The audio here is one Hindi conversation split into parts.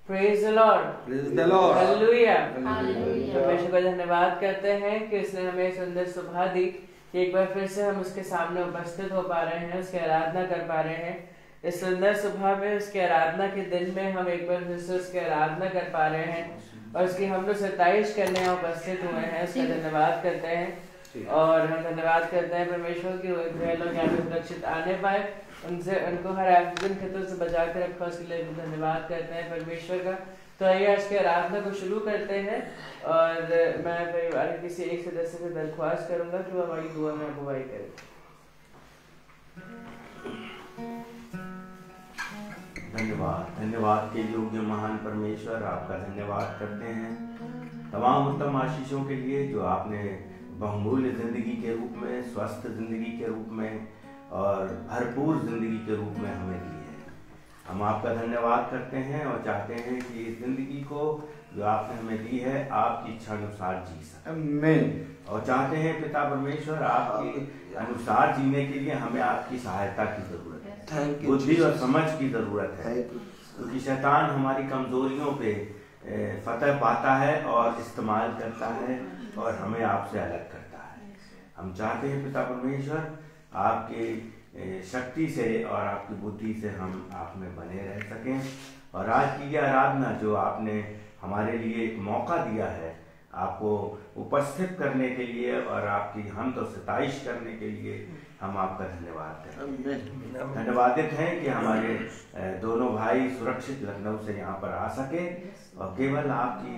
Praise the Lord, praise the Lord, hallelujah. Hallelujah. परमेश्वर का धन्यवाद करते हैं कि उसने हमें सुंदर सुबह दी कि एक बार फिर से हम उसके सामने उपस्थित हो पा रहे हैं, उसकी आराधना कर पा रहे हैं। इस सुंदर सुबह में, उसकी आराधना के दिन में हम एक बार फिर से उसकी आराधना कर पा रहे हैं और उसकी हम लोग सताइश करने यहाँ उपस्थित हुए हैं। उसका धन्यवाद करते हैं और हम धन्यवाद करते हैं परमेश्वर की वे लोग यहाँ पे सुरक्षित आने पाए, उनसे उनको हर आयोजन खतरों से बचा के रखा, उसके लिए धन्यवाद करते हैं परमेश्वर का। तो आइए आज के आराधना को शुरू करते हैं और मैं परिवार के किसी एक सदस्य से दरख्वास्त करूंगा कि वो हमारी दुआ में अगुवाई करे। धन्यवाद के योग्य महान परमेश्वर, आपका धन्यवाद करते हैं तमाम उत्तम आशीषों के लिए जो आपने बहुमूल्य जिंदगी के रूप में, स्वस्थ जिंदगी के रूप में और भरपूर जिंदगी के रूप में हमें दी है। हम आपका धन्यवाद करते हैं और चाहते हैं कि इस जिंदगी को जो आपने हमें दी है आपकी इच्छा अनुसार जी सकें। आमीन। और चाहते हैं पिता परमेश्वर आपके अनुसार जीने के लिए हमें आपकी सहायता की जरूरत है, बुद्धि और समझ की जरूरत है, क्योंकि शैतान हमारी कमजोरियों पे फतह पाता है और इस्तेमाल करता है और हमें आपसे अलग करता है। हम चाहते हैं पिता परमेश्वर आपके शक्ति से और आपकी बुद्धि से हम आप में बने रह सकें और आज की यह आराधना जो आपने हमारे लिए एक मौका दिया है आपको उपस्थित करने के लिए और आपकी हम तो सताइश करने के लिए हम आपका धन्यवाद करते हैं। धन्यवादित हैं कि हमारे दोनों भाई सुरक्षित लखनऊ से यहाँ पर आ सके और केवल आपकी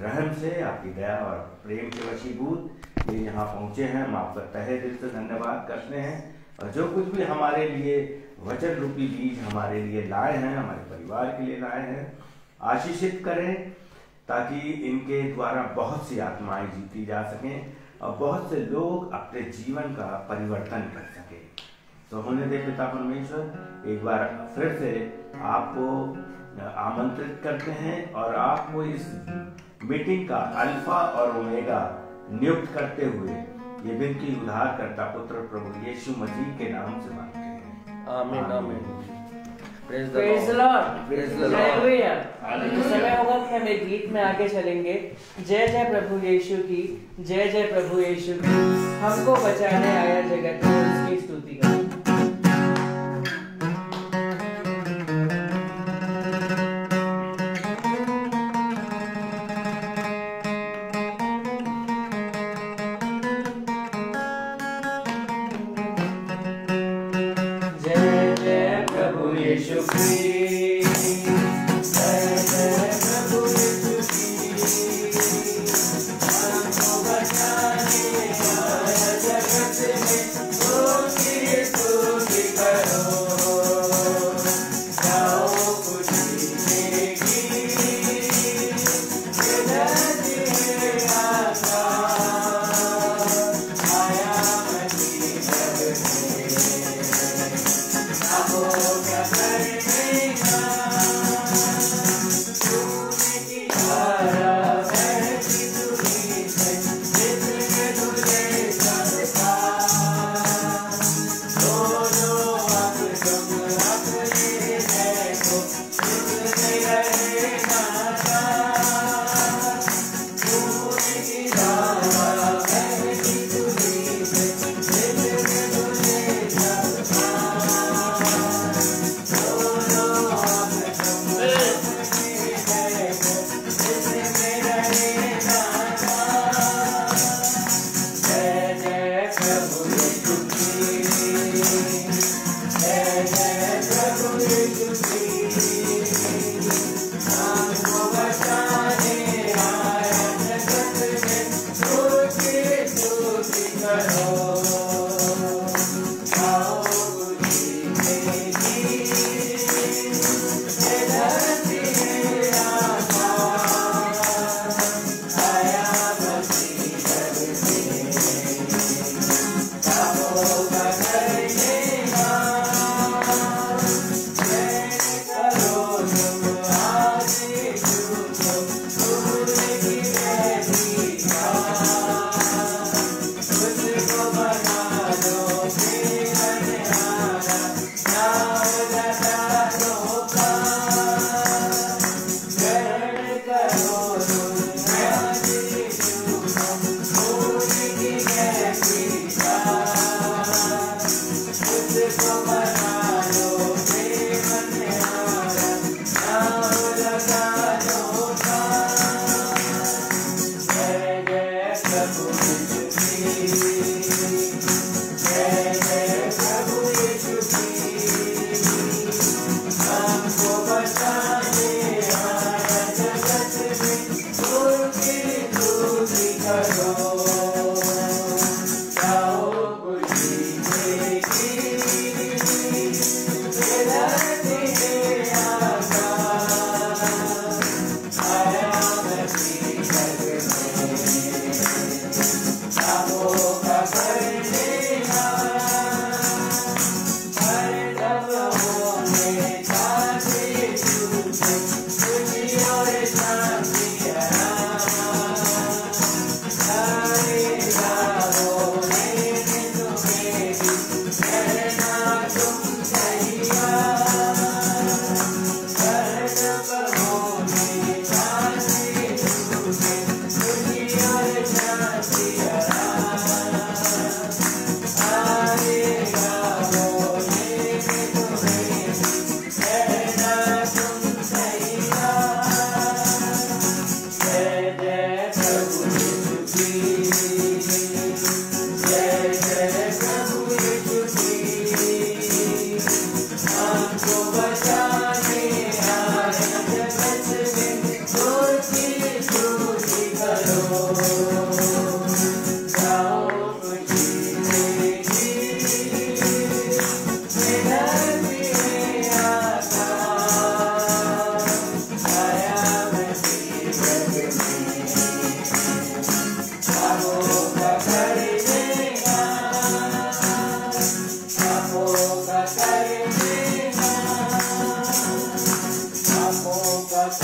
रहम से, आपकी दया और प्रेम के वशीभूत ये यहाँ पहुँचे हैं। हम आपका तहे दिल से धन्यवाद करते हैं और जो कुछ भी हमारे लिए वचन रूपी बीज हमारे लिए लाए हैं, हमारे परिवार के लिए लाए हैं, आशीषित करें ताकि इनके द्वारा बहुत सी आत्माएं जीती जा सकें और बहुत से लोग अपने जीवन का परिवर्तन कर सकें। तो होने दे पिता परमेश्वर, एक बार फिर से आपको आमंत्रित करते हैं और आपको इस मीटिंग का अल्फा और ओमेगा नियुक्त करते हुए ये विनती उद्धारकर्ता पुत्र प्रभु यीशु मसीह के नाम से मांगते हैं। आमीन आमीन। Praise the Lord, hallelujah. समय होगा कि हम एक गीत में आगे चलेंगे। जय जय प्रभु यीशु की, जय जय प्रभु यीशु की, हमको बचाने आया जगत में, उसकी स्तुति करें। Oh, Praise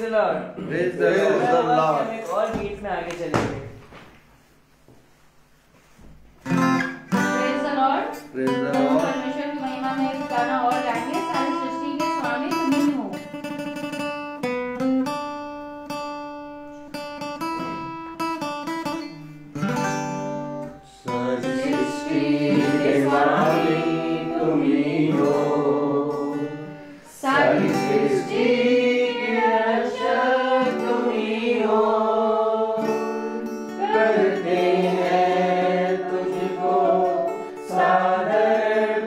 the Lord. Praise the Lord. हम एक और गीत में आगे चलेंगे। Praise the Lord. Praise the Lord. परमेश्वर की महिमा में एक गाना और गाएंगे। सारी सृष्टि के स्वामी तुम ही हो। सृष्टि के स्वामी तुम ही हो, सारी सृष्टि के रक्षक तुम ही हो, करते हैं तुझको सादर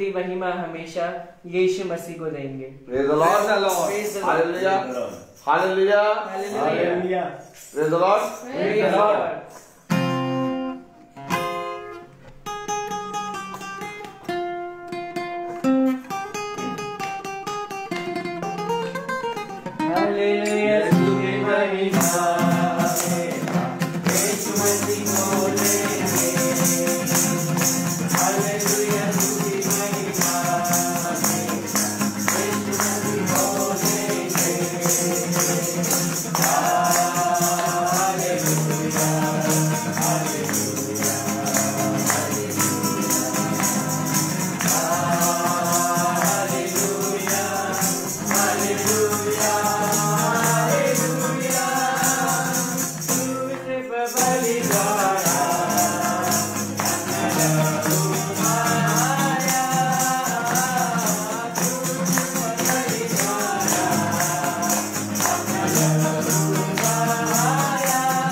स्तुति महिमा हमेशा यीशु मसीह को देंगे। Praise the Lord. Praise the Lord. Hallelujah. Hallelujah. Hallelujah. Praise the Lord. Praise the Lord. Hallelujah, स्तुति महिमा यीशु मसीह को देंगे। Hallelujah, स्तुति महिमा यीशु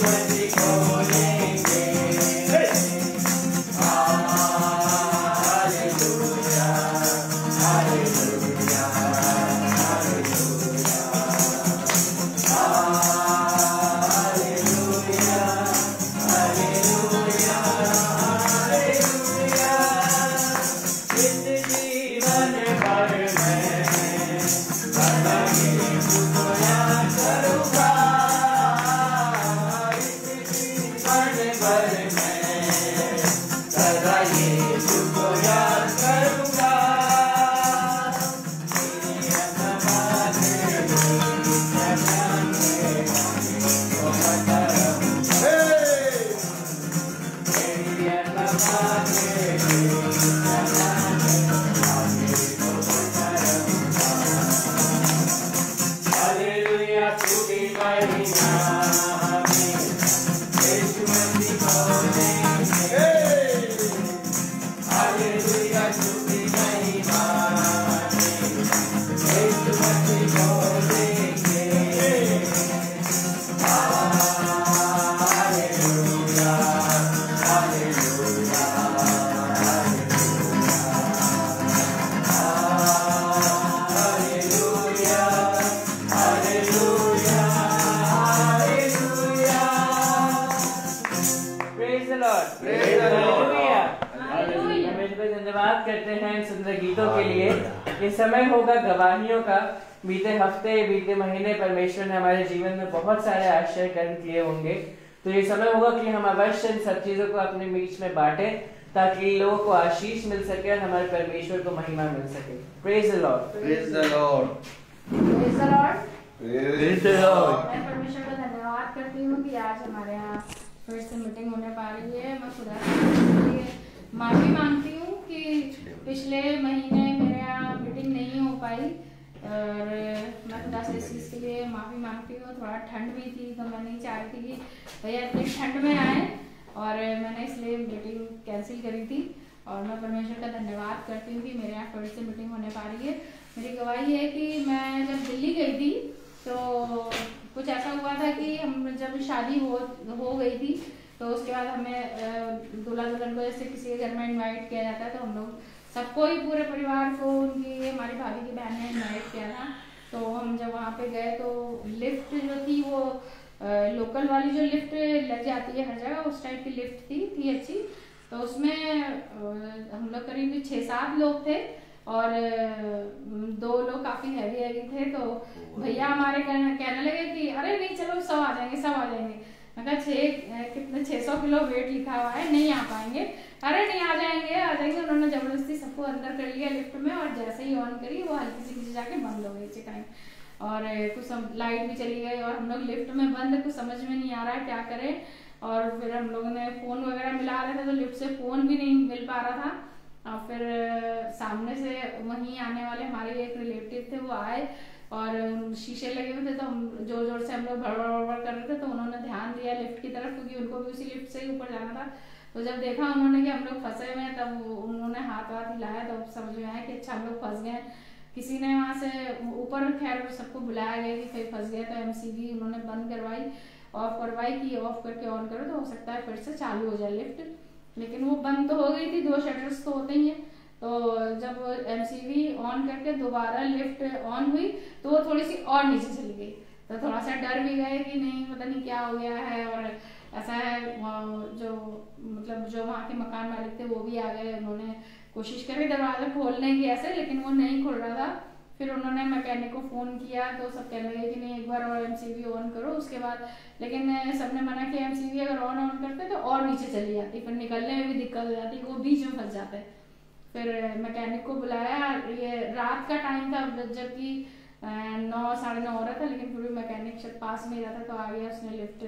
मसीह को समय होगा गवाहियों का। बीते हफ्ते बीते महीने परमेश्वर ने हमारे जीवन में बहुत सारे आश्चर्य कर्म किए होंगे, तो ये समय होगा कि हम अवश्य इन सब चीजों को अपने बीच में बांटे ताकि लोगों को आशीष मिल सके और हमारे परमेश्वर को महिमा मिल सके। Praise the Lord, praise the Lord, praise the Lord, praise the Lord. मैं परमेश्वर का धन्यवाद करती हूँ कि आज हमारे यहाँ फिर से मीटिंग होने पा रही है। मैं खुदा से माफी मांगती हूँ कि पिछले महीने मेरे यहाँ मीटिंग नहीं हो पाई। और मैं खुदा से इस चीज़ के लिए माफ़ी मांगती हूँ। थोड़ा ठंड भी थी तो मैं नहीं चाह रही थी कि भैया इतनी ठंड में आए, और मैंने इसलिए मीटिंग कैंसिल करी थी। और मैं परमेश्वर का धन्यवाद करती हूँ कि मेरे यहाँ फिर से मीटिंग होने पा रही है। मेरी गवाही है कि मैं जब दिल्ली गई थी तो कुछ ऐसा हुआ था कि हम जब शादी हो गई थी तो उसके बाद हमें दूल्हा दुल्हन को जैसे किसी के घर में इनवाइट किया जाता है, तो हम लोग सबको ही पूरे परिवार को उनकी हमारी भाभी की बहन ने इनवाइट किया था। तो हम जब वहाँ पे गए तो लिफ्ट जो थी वो लोकल वाली जो लिफ्ट लग जाती है हर जगह, उस टाइप की लिफ्ट थी अच्छी। तो उसमें हम लोग करीब 6-7 लोग थे और 2 लोग काफी हैवी थे। तो भैया हमारे कहने लगे कि अरे नहीं चलो सब आ जाएंगे। मैं कहा 600 किलो वेट लिखा हुआ है, नहीं आ पाएंगे। अरे नहीं आ जाएंगे। उन्होंने जबरदस्ती सबको अंदर कर लिया लिफ्ट में, और जैसे ही ऑन करी वो हल्की सी जाके बंद हो गई टाइम, और कुछ लाइट भी चली गई और हम लोग लिफ्ट में बंद, कुछ समझ में नहीं आ रहा है क्या करें। और फिर हम लोगों ने फोन वगैरह मिला रहे थे तो लिफ्ट से फोन भी नहीं मिल पा रहा था। और फिर सामने से वहीं आने वाले हमारे एक रिलेटिव थे, वो आए और शीशे लगे हुए थे, तो हम जोर से हम लोग भड़बड़ कर रहे थे, तो उन्होंने ध्यान दिया लिफ्ट की तरफ, क्योंकि उनको भी उसी लिफ्ट से ही ऊपर जाना था। तो जब देखा उन्होंने कि हम लोग फंसे हुए हैं, तब उन्होंने हाथ हिलाया, तो समझ में आया कि अच्छा हम लोग फंस गए। किसी ने वहां से ऊपर, खैर सबको बुलाया गया कि फिर फंस गए, तो एमसीवी उन्होंने बंद करवाई, ऑफ करवाई कि ऑफ करके ऑन करो तो हो सकता है फिर से चालू हो जाए लिफ्ट। लेकिन वो बंद तो हो गई थी, 2 शटर्स तो होते ही है। तो जब एमसीवी ऑन करके दोबारा लिफ्ट ऑन हुई तो वो थोड़ी सी और नीचे चली गई, तो थोड़ा सा डर भी गए कि नहीं पता नहीं क्या हो गया है। और ऐसा है जो वहाँ के मकान मालिक थे वो भी आ गए, उन्होंने कोशिश करी दरवाजा खोलने की ऐसे, लेकिन वो नहीं खुल रहा था। फिर उन्होंने मैकेनिक को फोन किया तो सब कहने लगे कि नहीं एक बार और एमसीवी ऑन करो उसके बाद, लेकिन सबने मना किया एमसीवी अगर ऑन करते तो और नीचे चली जाती, फिर निकलने में भी दिक्कत हो जाती, वो बीच में फंस जाते। फिर मैकेनिक को बुलाया, ये रात का टाइम था जबकि 9 साढ़े 9 हो रहा था, लेकिन फिर भी मैकेनिक शायद पास में ही रहा था तो आ गया उसने लिफ्ट,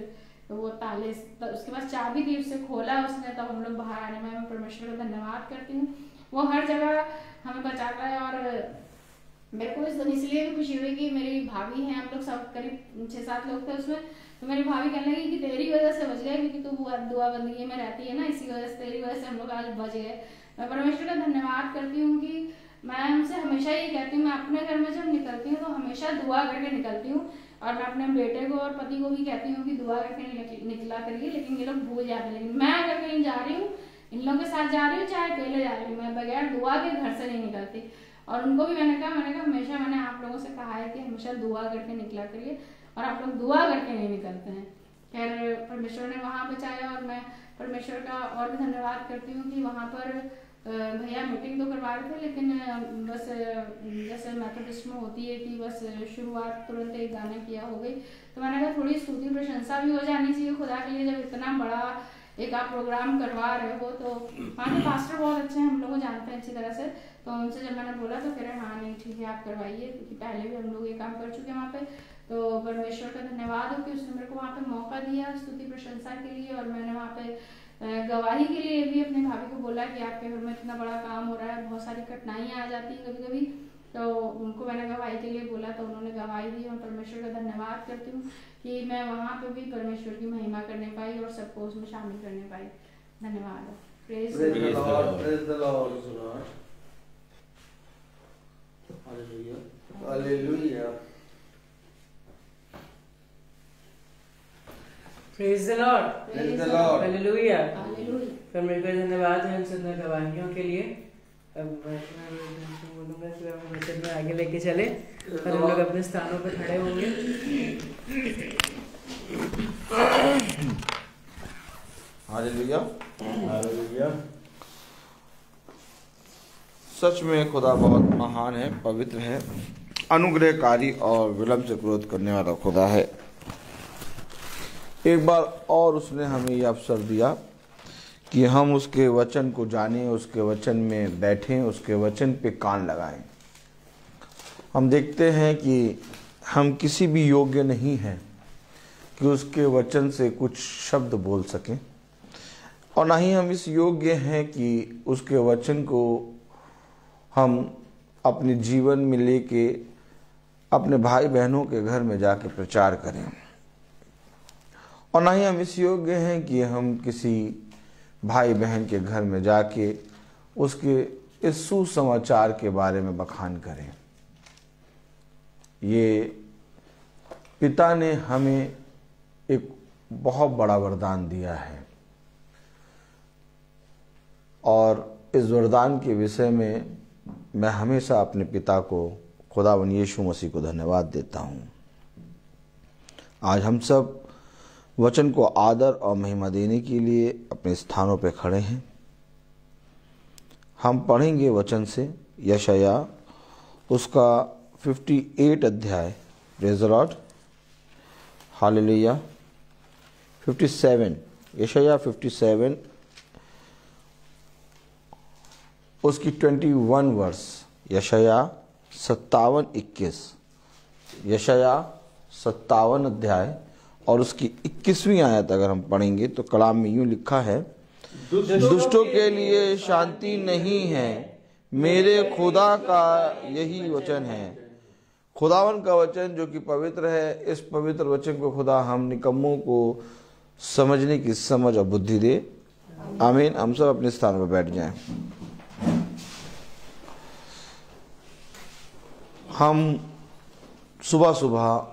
तो वो ताले उसके बाद चाबी दी उससे खोला उसने, तब हम लोग बाहर आने में। मैं परमेश्वर का धन्यवाद करती हूँ, वो हर जगह हमें बचाता है। और मेरे को इस दिन इसलिए भी खुशी हुई कि मेरी भाभी है, हम लोग सब करीब 6-7 लोग थे उसमें, तो मेरी भाभी कहने लगी कि तेरी वजह से बच गए, क्योंकि तू दुआ बंदगी में रहती है ना, इसी वजह से तेरी वजह से हम लोग आज बच गए। मैं परमेश्वर का धन्यवाद करती हूँ कि मैं उनसे हमेशा ये कहती हूँ, मैं अपने घर में जब निकलती हूँ तो हमेशा दुआ करके निकलती हूँ, और मैं अपने बेटे को और पति को भी कहती हूँ कि दुआ करके निकला करिए, लेकिन ये लोग भूल जाते हैं। लेकिन मैं अगर कहीं जा रही हूँ, इन लोगों के साथ जा रही हूँ, चाहे अकेले जा रही हूँ, मैं बगैर दुआ के घर से नहीं निकलती। और उनको भी मैंने कहा हमेशा मैंने आप लोगों से कहा है कि हमेशा दुआ करके निकला करिए, और आप लोग दुआ करके नहीं निकलते हैं। खैर परमेश्वर ने वहाँ बचाया, और मैं परमेश्वर का और भी धन्यवाद करती हूँ कि वहाँ पर भैया मीटिंग तो करवा रहे थे, लेकिन बस जैसे मेथोडिस्ट में होती है कि बस शुरुआत तुरंत एक गाने किया हो गई, तो मैंने कहा थोड़ी स्तुति प्रशंसा भी हो जानी चाहिए खुदा के लिए, जब इतना बड़ा एक आप प्रोग्राम करवा रहे हो। तो वहाँ के पास्टर बहुत अच्छे हैं, हम लोग को जानते हैं अच्छी तरह से, तो उनसे जब मैंने बोला तो कह रहे हाँ नहीं ठीक है आप करवाइए, क्योंकि पहले भी हम लोग ये काम कर चुके हैं वहाँ पे। तो परमेश्वर का धन्यवाद हो कि उसने मेरे को वहाँ पे मौका दिया स्तुति प्रशंसा के लिए, और मैंने वहाँ पे गवाही के लिए भी अपने भाभी को बोला कि आपके घर में इतना बड़ा काम हो रहा है, बहुत सारी कठिनाइयाँ आ जाती हैं कभी कभी, तो उनको मैंने गवाही के लिए बोला तो उन्होंने गवाही दी। और परमेश्वर का धन्यवाद करती हूँ कि मैं वहाँ पे भी परमेश्वर की महिमा करने पाई और सबको उसमें शामिल करने पाई। धन्यवाद। Praise the Lord. Praise the Lord. Hallelujah hallelujah praise the Lord. Praise the Lord. Hallelujah. Hallelujah. परमेश्वर का धन्यवाद है इन सब गवाहियों के लिए। अब मैं बोलूंगा कि आप वचन में आगे लेके चले और हम लोग अपने स्थानों पर खड़े होंगे। Hallelujah hallelujah. सच में खुदा बहुत महान है, पवित्र है, अनुग्रहकारी और विलंब से क्रोध करने वाला खुदा है। एक बार और उसने हमें यह अवसर दिया कि हम उसके वचन को जानें, उसके वचन में बैठें, उसके वचन पे कान लगाएं। हम देखते हैं कि हम किसी भी योग्य नहीं हैं कि उसके वचन से कुछ शब्द बोल सकें, और ना ही हम इस योग्य हैं कि उसके वचन को हम अपने जीवन में लेके अपने भाई बहनों के घर में जाके प्रचार करें, और ना ही हम इस योग्य हैं कि हम किसी भाई बहन के घर में जाके उसके इस सुसमाचार के बारे में बखान करें। ये पिता ने हमें एक बहुत बड़ा वरदान दिया है, और इस वरदान के विषय में मैं हमेशा अपने पिता को, खुदावन यीशु मसीह को धन्यवाद देता हूँ। आज हम सब वचन को आदर और महिमा देने के लिए अपने स्थानों पर खड़े हैं। हम पढ़ेंगे वचन से यशाया उसका 58 अध्याय। Praise the Lord, hallelujah. 57, यशाया 57 उसकी 21 वर्स, यशाया 57-21, यशाया 57 अध्याय और उसकी 21वीं आयत अगर हम पढ़ेंगे तो कलाम में यूं लिखा है, दुष्टों के लिए शांति नहीं है, मेरे खुदा का यही वचन है। खुदावन का वचन जो कि पवित्र है, इस पवित्र वचन को खुदा हम निकम्मों को समझने की समझ और बुद्धि दे। आमीन। हम सब अपने स्थान पर बैठ जाएं। हम सुबह सुबह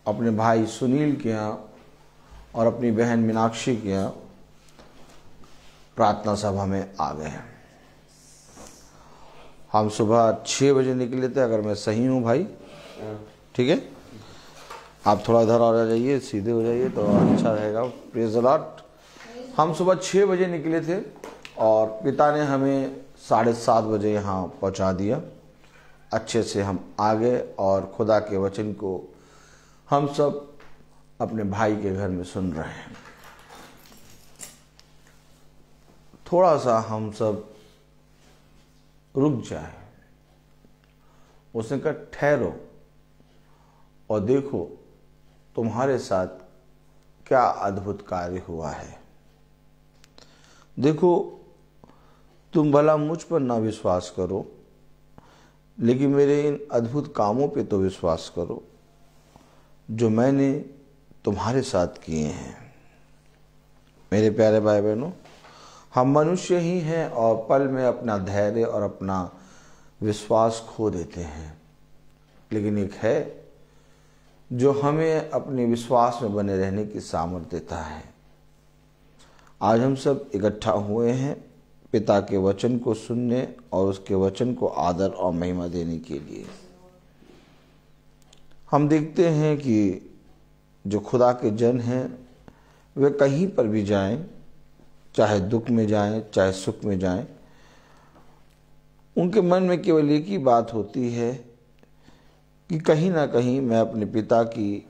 अपने भाई सुनील के यहाँ और अपनी बहन मीनाक्षी के यहाँ प्रार्थना सभा में आ गए हैं। हम सुबह 6 बजे निकले थे, अगर मैं सही हूँ भाई, ठीक है? आप थोड़ा इधर आ जाइए, सीधे हो जाइए तो अच्छा रहेगा। Praise the Lord. हम सुबह 6 बजे निकले थे और पिता ने हमें 7:30 बजे यहाँ पहुँचा दिया। अच्छे से हम आ गए और खुदा के वचन को हम सब अपने भाई के घर में सुन रहे हैं। थोड़ा सा हम सब रुक जाए। उसने कहा ठहरो और देखो तुम्हारे साथ क्या अद्भुत कार्य हुआ है। देखो, तुम भला मुझ पर ना विश्वास करो, लेकिन मेरे इन अद्भुत कामों पे तो विश्वास करो जो मैंने तुम्हारे साथ किए हैं। मेरे प्यारे भाई बहनों, हम मनुष्य ही हैं और पल में अपना धैर्य और अपना विश्वास खो देते हैं, लेकिन एक है जो हमें अपने विश्वास में बने रहने की सामर्थ्य देता है। आज हम सब इकट्ठा हुए हैं पिता के वचन को सुनने और उसके वचन को आदर और महिमा देने के लिए। हम देखते हैं कि जो खुदा के जन हैं वे कहीं पर भी जाएं, चाहे दुख में जाएं, चाहे सुख में जाएं, उनके मन में केवल एक ही बात होती है कि कहीं ना कहीं मैं अपने पिता की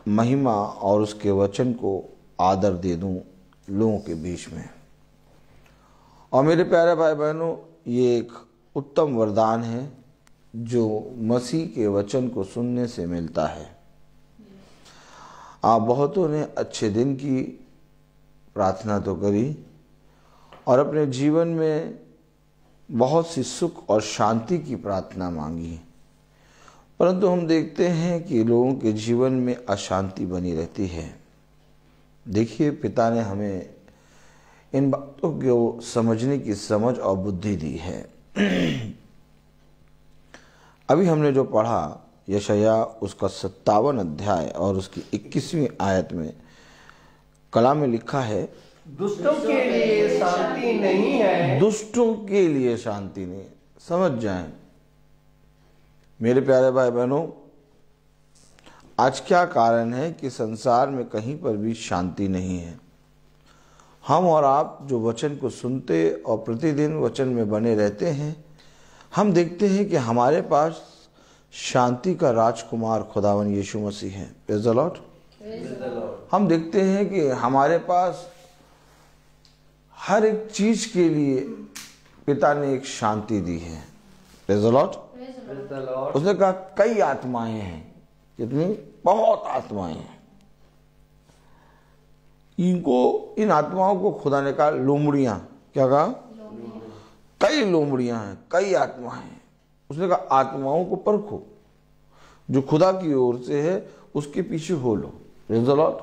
महिमा और उसके वचन को आदर दे दूं लोगों के बीच में। और मेरे प्यारे भाई बहनों, ये एक उत्तम वरदान है जो मसीह के वचन को सुनने से मिलता है। आप बहुतों ने अच्छे दिन की प्रार्थना तो करी और अपने जीवन में बहुत सी सुख और शांति की प्रार्थना मांगी, परंतु हम देखते हैं कि लोगों के जीवन में अशांति बनी रहती है। देखिए, पिता ने हमें इन बातों को समझने की समझ और बुद्धि दी है। अभी हमने जो पढ़ा यशाया उसका 57 अध्याय और उसकी 21वीं आयत में कलाम में लिखा है, दुष्टों के लिए शांति नहीं है। दुष्टों के लिए शांति नहीं। समझ जाएं मेरे प्यारे भाई बहनों, आज क्या कारण है कि संसार में कहीं पर भी शांति नहीं है। हम और आप जो वचन को सुनते और प्रतिदिन वचन में बने रहते हैं, हम देखते हैं कि हमारे पास शांति का राजकुमार खुदावन यीशु मसीह है। Praise the Lord. हम देखते हैं कि हमारे पास हर एक चीज के लिए पिता ने एक शांति दी है। Praise the Lord. उसने कहा कई आत्माएं हैं। कितनी? बहुत आत्माएं हैं। इन आत्माओं को खुदा ने कहा लोमड़ियां। क्या कहा? कई लोमड़ियां हैं, कई आत्माएं हैं। उसने कहा आत्माओं को परखो, जो खुदा की ओर से है उसके पीछे हो लो। Praise the Lord.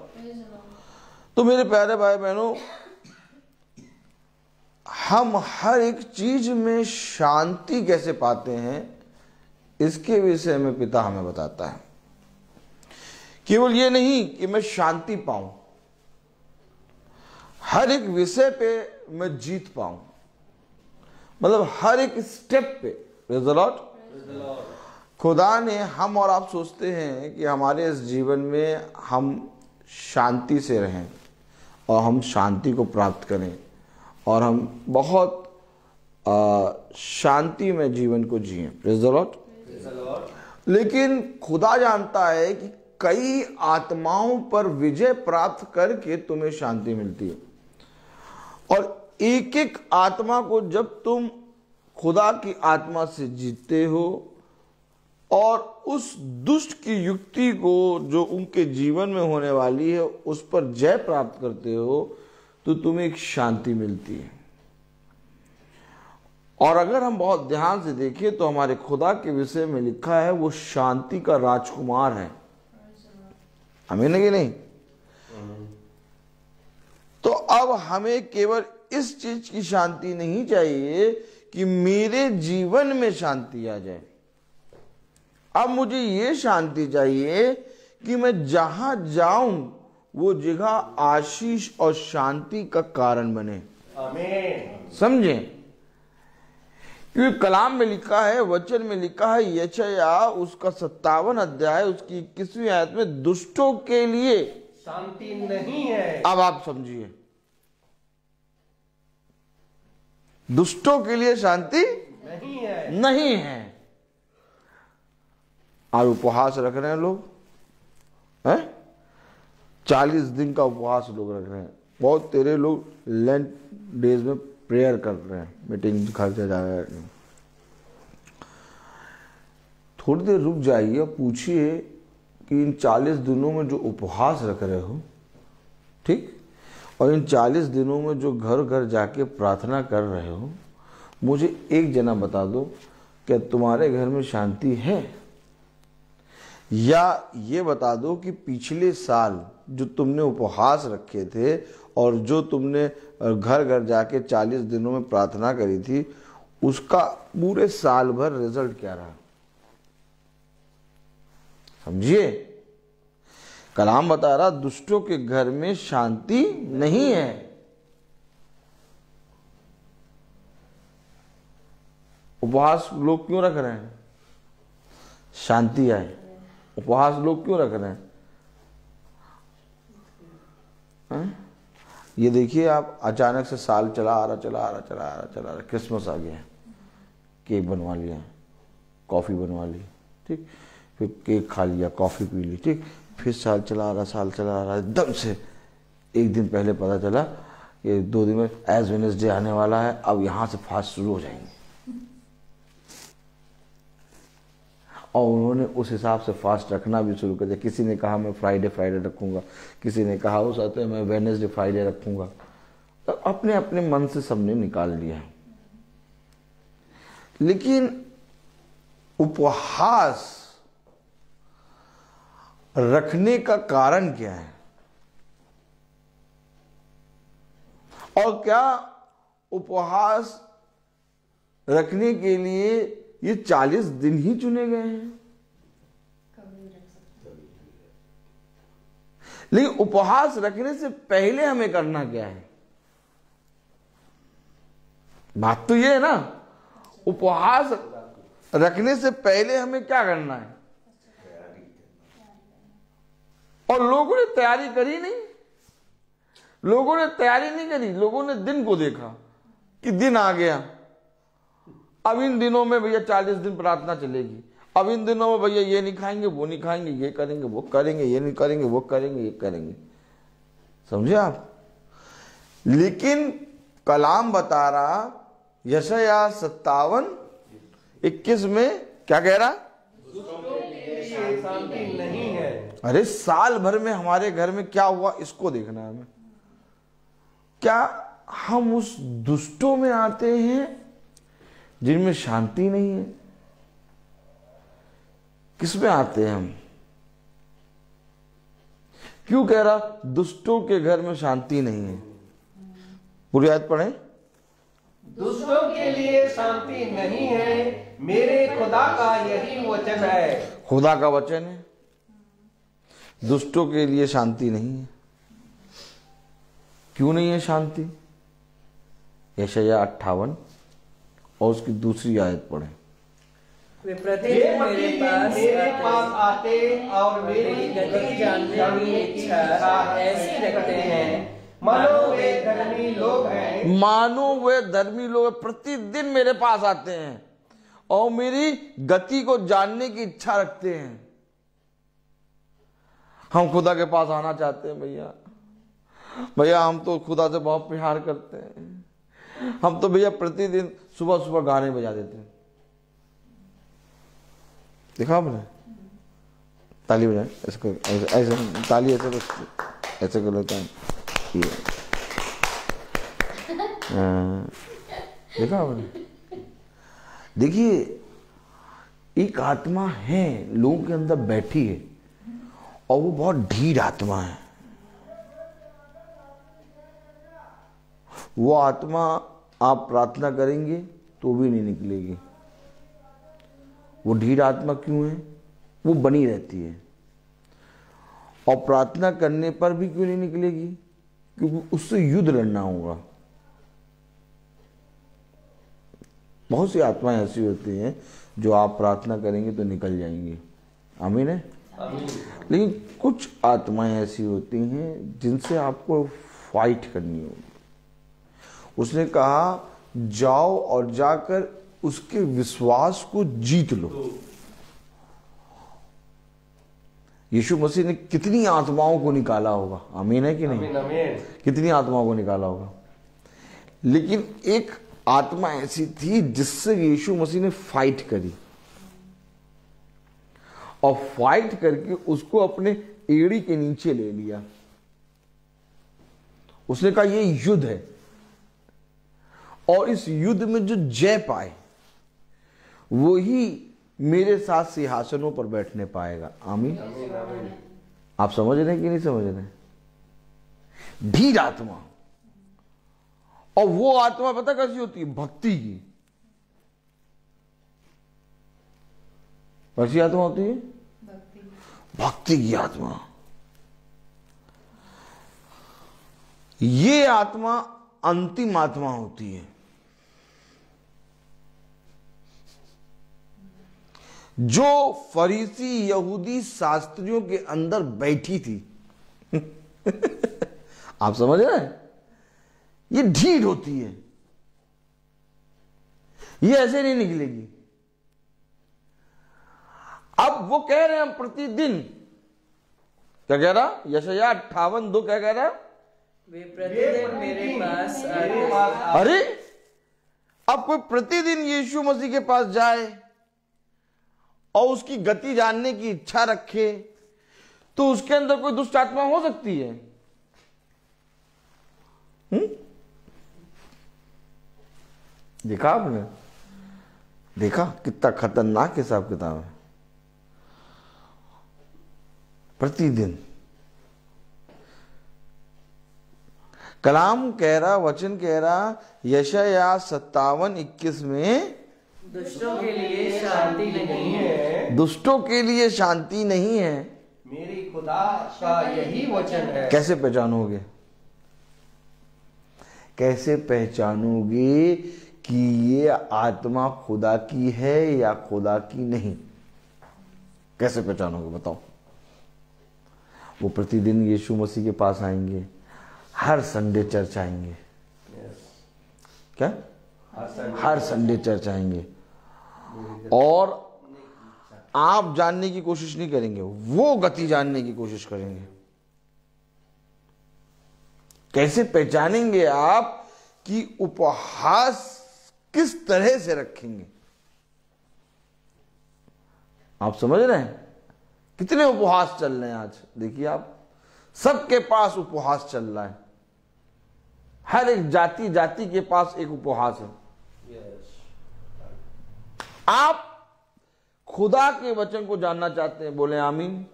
तो मेरे प्यारे भाई बहनों, हम हर एक चीज में शांति कैसे पाते हैं इसके विषय में पिता हमें बताता है। केवल ये नहीं कि मैं शांति पाऊं, हर एक विषय पे मैं जीत पाऊं, मतलब हर एक स्टेप पे। Praise the Lord. खुदा ने, हम और आप सोचते हैं कि हमारे इस जीवन में हम शांति से रहें और हम शांति को प्राप्त करें और हम बहुत शांति में जीवन को जिएं। Praise the Lord. लेकिन खुदा जानता है कि कई आत्माओं पर विजय प्राप्त करके तुम्हें शांति मिलती है, और एक एक आत्मा को जब तुम खुदा की आत्मा से जीतते हो और उस दुष्ट की युक्ति को जो उनके जीवन में होने वाली है उस पर जय प्राप्त करते हो, तो तुम्हें एक शांति मिलती है। और अगर हम बहुत ध्यान से देखें तो हमारे खुदा के विषय में लिखा है वो शांति का राजकुमार है। हमें नहीं नहीं। तो अब हमें केवल इस चीज की शांति नहीं चाहिए कि मेरे जीवन में शांति आ जाए। अब मुझे ये शांति चाहिए कि मैं जहां जाऊं वो जगह आशीष और शांति का कारण बने। आमीन। समझे? क्योंकि कलाम में लिखा है, वचन में लिखा है, यशायाह उसका 57 अध्याय उसकी 21वीं आयत में, दुष्टों के लिए शांति नहीं है। अब आप समझिए, दुष्टों के लिए शांति नहीं है। नहीं है। और उपवास रख रहे हैं लोग, हैं? 40 दिन का उपवास लोग रख रहे हैं। बहुत तेरे लोग लेंट डेज में प्रेयर कर रहे हैं, मीटिंग खर्चा जा रहा है। थोड़ी देर रुक जाइए और पूछिए कि इन 40 दिनों में जो उपवास रख रहे हो, ठीक, और इन 40 दिनों में जो घर घर जाके प्रार्थना कर रहे हो, मुझे एक जना बता दो, क्या तुम्हारे घर में शांति है? या ये बता दो कि पिछले साल जो तुमने उपवास रखे थे और जो तुमने घर घर जाके 40 दिनों में प्रार्थना करी थी, उसका पूरे साल भर रिजल्ट क्या रहा? समझिए, कलाम बता रहा दुष्टों के घर में शांति नहीं है। उपवास लोग क्यों रख रहे हैं? शांति आए। उपवास लोग क्यों रख रहे हैं? ये देखिए आप, अचानक से साल चला आ रहा, क्रिसमस आ गया, केक बनवा लिया, कॉफी बनवा ली, ठीक, फिर केक खा लिया, कॉफी पी ली, ठीक, फिर साल चला आ रहा, एकदम से एक दिन पहले पता चला कि 2 दिन में एज वेडनेसडे आने वाला है, अब यहां से फास्ट शुरू हो जाएंगे। और उन्होंने उस हिसाब से फास्ट रखना भी शुरू कर दिया। किसी ने कहा मैं फ्राइडे रखूंगा, किसी ने कहा उस आते मैं वेडनेसडे फ्राइडे रखूंगा। तो अपने अपने मन से सबने निकाल लिया। लेकिन उपवास रखने का कारण क्या है? और क्या उपवास रखने के लिए ये 40 दिन ही चुने गए हैं? लेकिन उपवास रखने से पहले हमें करना क्या है? बात तो ये है ना, उपवास रखने से पहले हमें क्या करना है? और लोगों ने तैयारी करी नहीं। लोगों ने तैयारी नहीं करी, लोगों ने दिन को देखा कि दिन आ गया, अब इन दिनों में भैया 40 दिन प्रार्थना चलेगी, अब इन दिनों में भैया ये नहीं खाएंगे, वो नहीं खाएंगे, ये करेंगे, वो करेंगे, ये नहीं करेंगे, वो करेंगे, ये करेंगे। समझे आप? लेकिन कलाम बता रहा, यशायाह 57:21 में क्या कह रहा? शांति नहीं है। अरे साल भर में हमारे घर में क्या हुआ इसको देखना है हमें। क्या हम उस दुष्टों में आते हैं जिनमें शांति नहीं है? किसमें आते हैं हम? क्यों कह रहा दुष्टों के घर में शांति नहीं है? पूरी आयत पढ़े। दुष्टों के लिए शांति नहीं है, मेरे खुदा का यही वचन है। खुदा का वचन है, दुष्टों के लिए शांति नहीं है। क्यों नहीं है शांति? यशायाह 58 और उसकी दूसरी आयत पढ़े। वे वे प्रतिदिन मेरे पास आते और मेरी गति जानने की इच्छा ऐसी रखते हैं मानो वे धर्मी लोग हैं। मानो वे धर्मी लोग प्रतिदिन मेरे पास आते हैं और मेरी गति को जानने की इच्छा रखते हैं। हम खुदा के पास आना चाहते हैं भैया। भैया हम तो खुदा से बहुत प्यार करते हैं। हम तो भैया प्रतिदिन सुबह सुबह गाने बजा देते हैं। देखा आपने? ताली बजाए इसको, ऐसे ताली ऐसे ऐसे कर लेता है। देखा आपने? देखिए एक आत्मा है लोगों के अंदर बैठी है और वो बहुत ढीठ आत्मा है। वो आत्मा आप प्रार्थना करेंगे तो भी नहीं निकलेगी। वो ढीठ आत्मा क्यों है? वो बनी रहती है और प्रार्थना करने पर भी क्यों नहीं निकलेगी? क्योंकि उससे युद्ध लड़ना होगा। बहुत सी आत्माएं ऐसी होती हैं जो आप प्रार्थना करेंगे तो निकल जाएंगी। आमीन है। लेकिन कुछ आत्माएं ऐसी होती हैं जिनसे आपको फाइट करनी होगी। उसने कहा जाओ और जाकर उसके विश्वास को जीत लो। यीशु मसीह ने कितनी आत्माओं को निकाला होगा? आमीन है कि नहीं? आमीन, आमीन। कितनी आत्माओं को निकाला होगा। लेकिन एक आत्मा ऐसी थी जिससे यीशु मसीह ने फाइट करी और फाइट करके उसको अपने एड़ी के नीचे ले लिया। उसने कहा यह युद्ध है और इस युद्ध में जो जय पाए वो ही मेरे साथ सिंहासनों पर बैठने पाएगा। आमीन। आप समझ रहे हैं कि नहीं समझ रहे? ढीठ आत्मा। और वो आत्मा पता कैसी होती है? भक्ति की। कैसी आत्मा होती है? भक्ति की आत्मा। ये आत्मा अंतिम आत्मा होती है जो फरीसी यहूदी शास्त्रियों के अंदर बैठी थी। आप समझ रहे हैं? ये ढीठ होती है, ये ऐसे नहीं निकलेगी। अब वो कह रहे हैं हम प्रतिदिन, क्या कह रहा? यशायाह 58:2 क्या कह रहा? वे प्रतिदिन मेरे पास आते। अरे अब कोई प्रतिदिन यीशु मसीह के पास जाए और उसकी गति जानने की इच्छा रखे तो उसके अंदर कोई दुष्ट आत्मा हो सकती है? देखा आपने? देखा कितना खतरनाक हिसाब किताब है। प्रतिदिन कलाम कह रहा, वचन कह रहा यशायाह 57:21 में दुष्टों के लिए शांति नहीं है। दुष्टों के लिए शांति नहीं है, मेरी खुदा का यही वचन है। कैसे पहचानोगे? कैसे पहचानोगे कि ये आत्मा खुदा की है या खुदा की नहीं? कैसे पहचानोगे बताओ? वो प्रतिदिन यीशु मसीह के पास आएंगे, हर संडे चर्च आएंगे। क्या? हर संडे चर्च आएंगे और आप जानने की कोशिश नहीं करेंगे, वो गति जानने की कोशिश करेंगे। कैसे पहचानेंगे आप कि उपहास किस तरह से रखेंगे? आप समझ रहे हैं? कितने उपहास चल रहे हैं आज? देखिए आप, सबके पास उपहास चल रहा है। हर एक जाति जाति के पास एक उपहास है। आप खुदा के वचन को जानना चाहते हैं? बोले आमीन।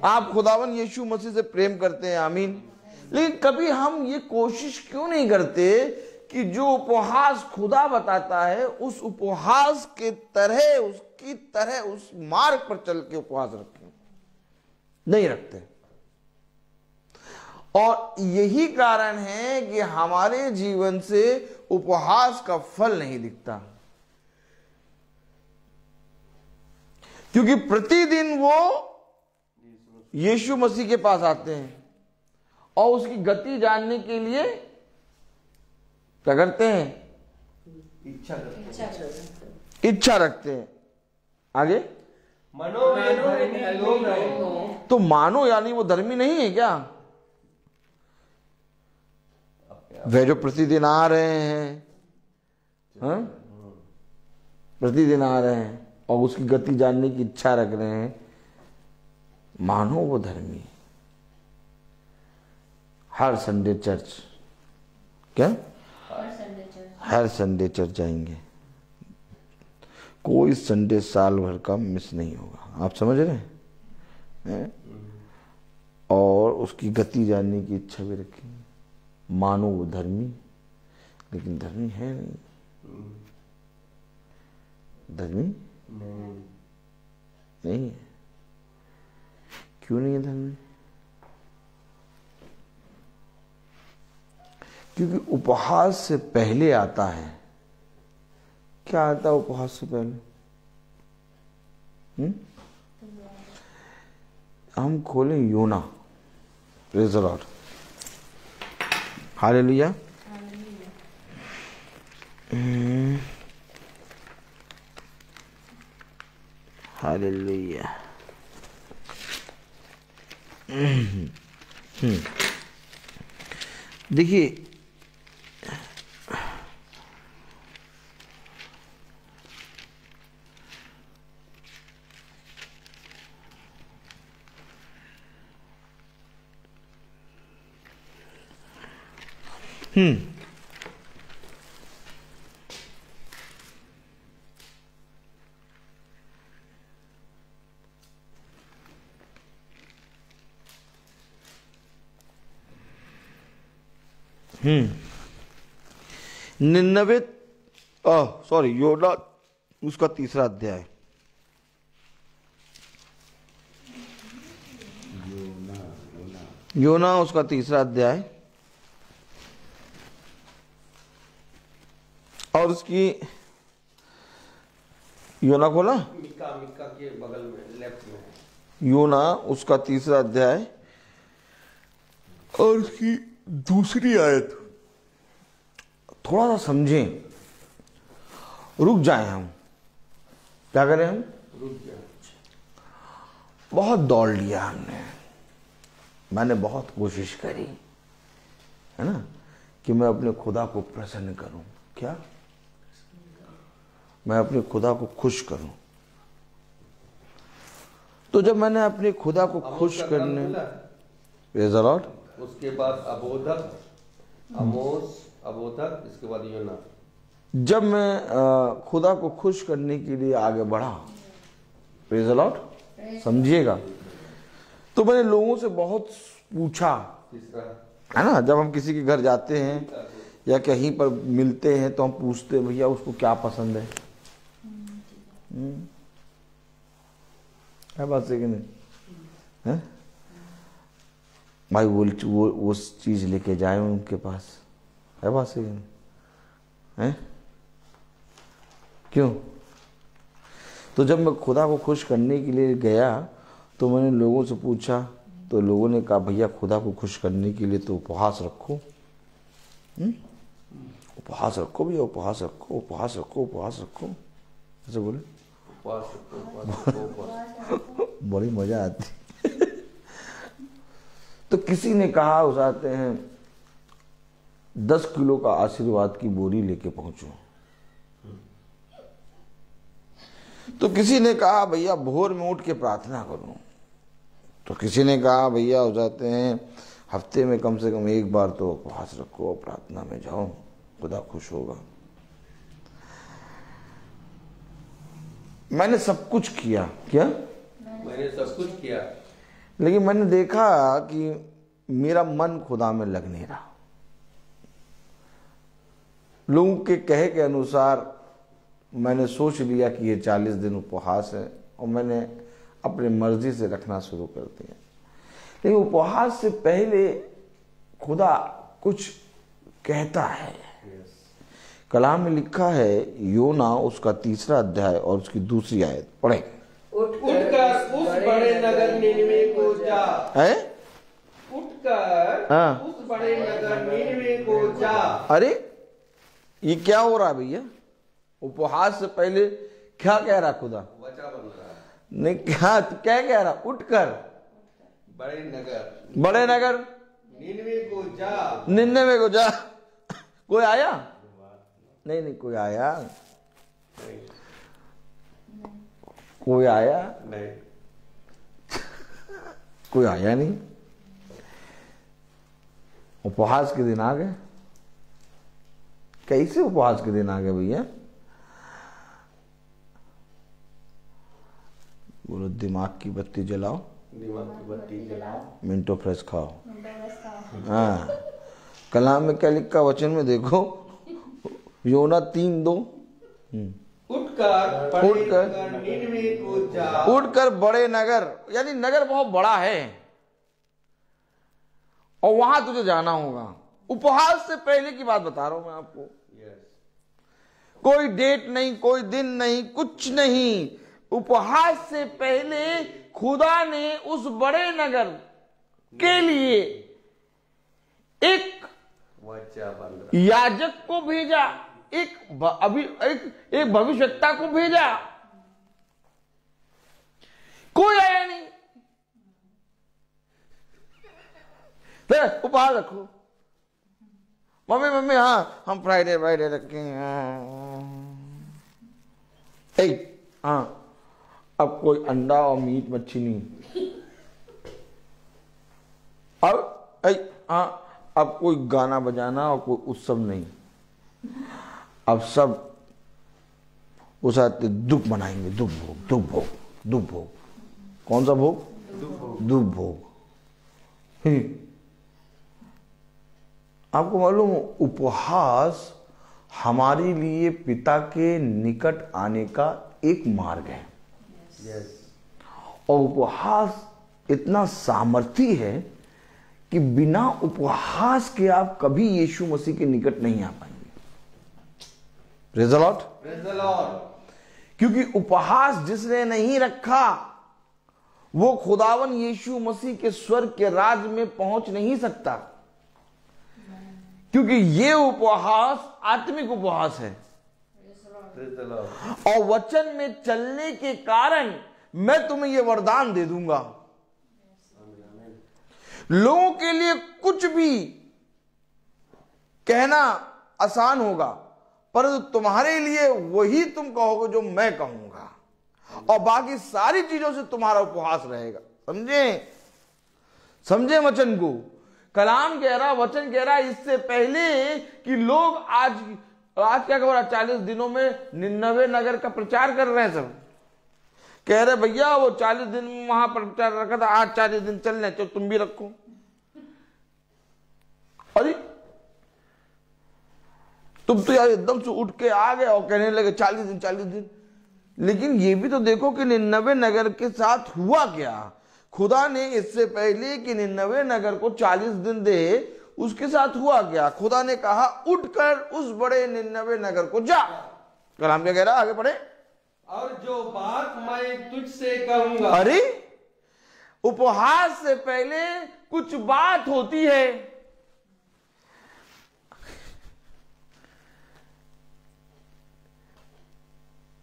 आप खुदावन यीशु मसीह से प्रेम करते हैं? आमीन। लेकिन कभी हम ये कोशिश क्यों नहीं करते कि जो उपहास खुदा बताता है उस उपहास के तरह, उसकी तरह उस मार्ग पर चल के उपहास रखें? नहीं रखते। और यही कारण है कि हमारे जीवन से उपहास का फल नहीं दिखता, क्योंकि प्रतिदिन वो यीशु मसीह के पास आते हैं और उसकी गति जानने के लिए क्या करते हैं? इच्छा रखते हैं। आगे, मनो में धर्मी लोग हैं। तो मानो यानी वो धर्मी नहीं है क्या? वे जो प्रतिदिन आ रहे हैं, हाँ? प्रतिदिन आ रहे हैं और उसकी गति जानने की इच्छा रख रहे हैं, मानो वो धर्मी है। हर संडे चर्च, क्या हर संडे चर्च जाएंगे, कोई संडे साल भर का मिस नहीं होगा। आप समझ रहे हैं? और उसकी गति जानने की इच्छा भी रखेंगे। मानो वो धर्मी, लेकिन धर्मी है नहीं। धर्मी नहीं है। क्यों नहीं है धर्मी? क्योंकि उपहास से पहले आता है। क्या आता है उपहास से पहले? हम खोलें योना। Praise the Lord, hallelujah. Hallelujah. देखिए, निन्नवे सॉरी योना उसका 3रा अध्याय। योना उसका 3रा अध्याय और उसकी योना खोला, मिका के बगल में लेफ्ट में, योना उसका 3रा अध्याय और उसकी 2री आयत। थोड़ा सा समझें, रुक जाएं हम। क्या करें हम? रुक जाए। बहुत दौड़ लिया हमने, मैंने बहुत कोशिश करी, है ना, कि मैं अपने खुदा को प्रसन्न करूं। क्या? मैं अपने खुदा को खुश करूं। तो जब मैंने अपने खुदा को खुश करने, प्रेज़ द लॉर्ड, उसके बाद अबोधक, अमोस, अबोधक, इसके बाद योना। जब मैं खुदा को खुश करने के लिए आगे बढ़ा, प्रेज़ द लॉर्ड, समझिएगा, तो मैंने लोगों से बहुत पूछा, है ना। जब हम किसी के घर जाते हैं या कहीं पर मिलते हैं तो हम पूछते हैं, भैया उसको क्या पसंद है? है बात सही कि नहीं? है भाई, वो चीज लेके जाए उनके पास। है बात सही कि नहीं? है क्यों? तो जब मैं खुदा को खुश करने के लिए गया तो मैंने लोगों से पूछा, तो लोगों ने कहा, भैया खुदा को खुश करने के लिए तो उपहास रखो। उपहास रखो भैया, उपहास रखो, उपहास रखो, उपहास रखो, ऐसे बोले। बड़ी मजा आती। तो किसी ने कहा, उस आते हैं 10 किलो का आशीर्वाद की बोरी लेके पहुंचो। तो किसी ने कहा, भैया भोर में उठ के प्रार्थना करो। तो किसी ने कहा, भैया हो जाते हैं हफ्ते में कम से कम 1 बार तो उपवास रखो, प्रार्थना में जाओ, खुदा खुश होगा। मैंने सब कुछ किया, क्या मैंने सब कुछ किया, लेकिन मैंने देखा कि मेरा मन खुदा में लग नहीं रहा। लोगों के कहे के अनुसार मैंने सोच लिया कि ये 40 दिन उपवास है और मैंने अपनी मर्जी से रखना शुरू कर दिया। लेकिन उपवास से पहले खुदा कुछ कहता है। कलाम में लिखा है, योना उसका 3 अध्याय और उसकी 2 आयत पढ़े। उठकर उस बड़े नगर नीनवे को जा, है उठकर हाँ। उस बड़े नगर नीनवे को जा। अरे ये क्या हो रहा भैया? उपहास से पहले क्या कह रहा खुदा? वचा बन रहा है, नहीं, क्या कह रहा? उठकर बड़े नगर नीनवे को जा। निन्नवे को जा। कोई आया? नहीं, कोई आया? कोई आया? नहीं, कोई आया नहीं। उपहास के दिन आ गए। कैसे उपवास के दिन आ गए भैया? बोलो, दिमाग की बत्ती जलाओ, दिमाग की बत्ती जलाओ, मिंटो फ्रेश खाओ। हाँ, कलाम में क्या लिखा? वचन में देखो, योना 3:2। उठकर नीनवे को जा। उठकर बड़े नगर, यानी नगर बहुत बड़ा है और वहां तुझे जाना होगा। उपहास से पहले की बात बता रहा हूं मैं आपको। कोई डेट नहीं, कोई दिन नहीं, कुछ नहीं। उपहास से पहले खुदा ने उस बड़े नगर के लिए एक वचा बन रहा, याजक को भेजा, एक भविष्यवक्ता को भेजा। कोई आया नहीं। उपहास रखो। मम्मी हाँ, हम फ्राइडे रखेंगे। हाँ, अब कोई अंडा और मीट मच्छी नहीं। हाँ, अब कोई गाना बजाना और कोई उत्सव नहीं। अब सब उस आते दुख मनाएंगे। दुख भोग। कौन सा भोग? दुख भोग। आपको मालूम, उपहास हमारे लिए पिता के निकट आने का एक मार्ग है। और उपहास इतना सामर्थी है कि बिना उपहास के आप कभी यीशु मसीह के निकट नहीं आ पाएंगे। Praise the Lord. क्योंकि उपहास जिसने नहीं रखा वो खुदावन यीशु मसीह के स्वर्ग के राज में पहुंच नहीं सकता। क्योंकि ये उपहास आत्मिक उपहास है। और वचन में चलने के कारण मैं तुम्हें यह वरदान दे दूंगा। लोगों के लिए कुछ भी कहना आसान होगा, परंतु तुम्हारे लिए वही तुम कहोगे जो मैं कहूंगा, और बाकी सारी चीजों से तुम्हारा उपहास रहेगा। समझे वचन को? कलाम कह रहा, वचन कह रहा, इससे पहले कि लोग आज क्या खबर, 40 दिनों में निन्नवे नगर का प्रचार कर रहे हैं। सब कह रहे भैया वो 40 दिन वहां प्रचार रखा था, आज 40 दिन चल रहे, तो तुम भी रखो। अरे तुम तो यार एकदम से उठ के आ गए और कहने लगे 40 दिन। लेकिन ये भी तो देखो कि निन्नवे नगर के साथ हुआ क्या। खुदा ने इससे पहले कि निन्नवे नगर को 40 दिन दे, उसके साथ हुआ क्या? खुदा ने कहा उठकर उस बड़े निन्नवे नगर को जा। कलाम क्या कह रहा है? आगे पढ़े। और जो बात मैं तुझसे कहूंगा। अरे उपहास से पहले कुछ बात होती है।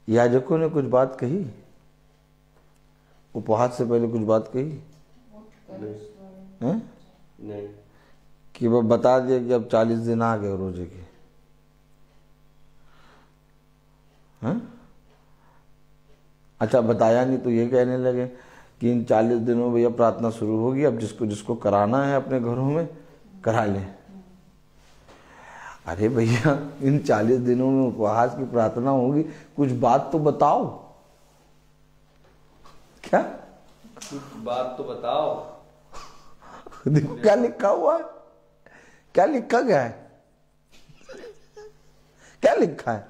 याजकों ने कुछ बात कही, उपहास से पहले कुछ बात कही नहीं, कि वो बता दिया कि अब 40 दिन आ गए रोजे के। अच्छा, बताया नहीं तो ये कहने लगे कि इन 40 दिनों में भैया प्रार्थना शुरू होगी, अब जिसको जिसको कराना है अपने घरों में करा लें। अरे भैया, इन 40 दिनों में उपवास की प्रार्थना होगी, कुछ बात तो बताओ। क्या? बात तो बताओ। देखो क्या लिखा हुआ है, क्या लिखा गया है, क्या लिखा है?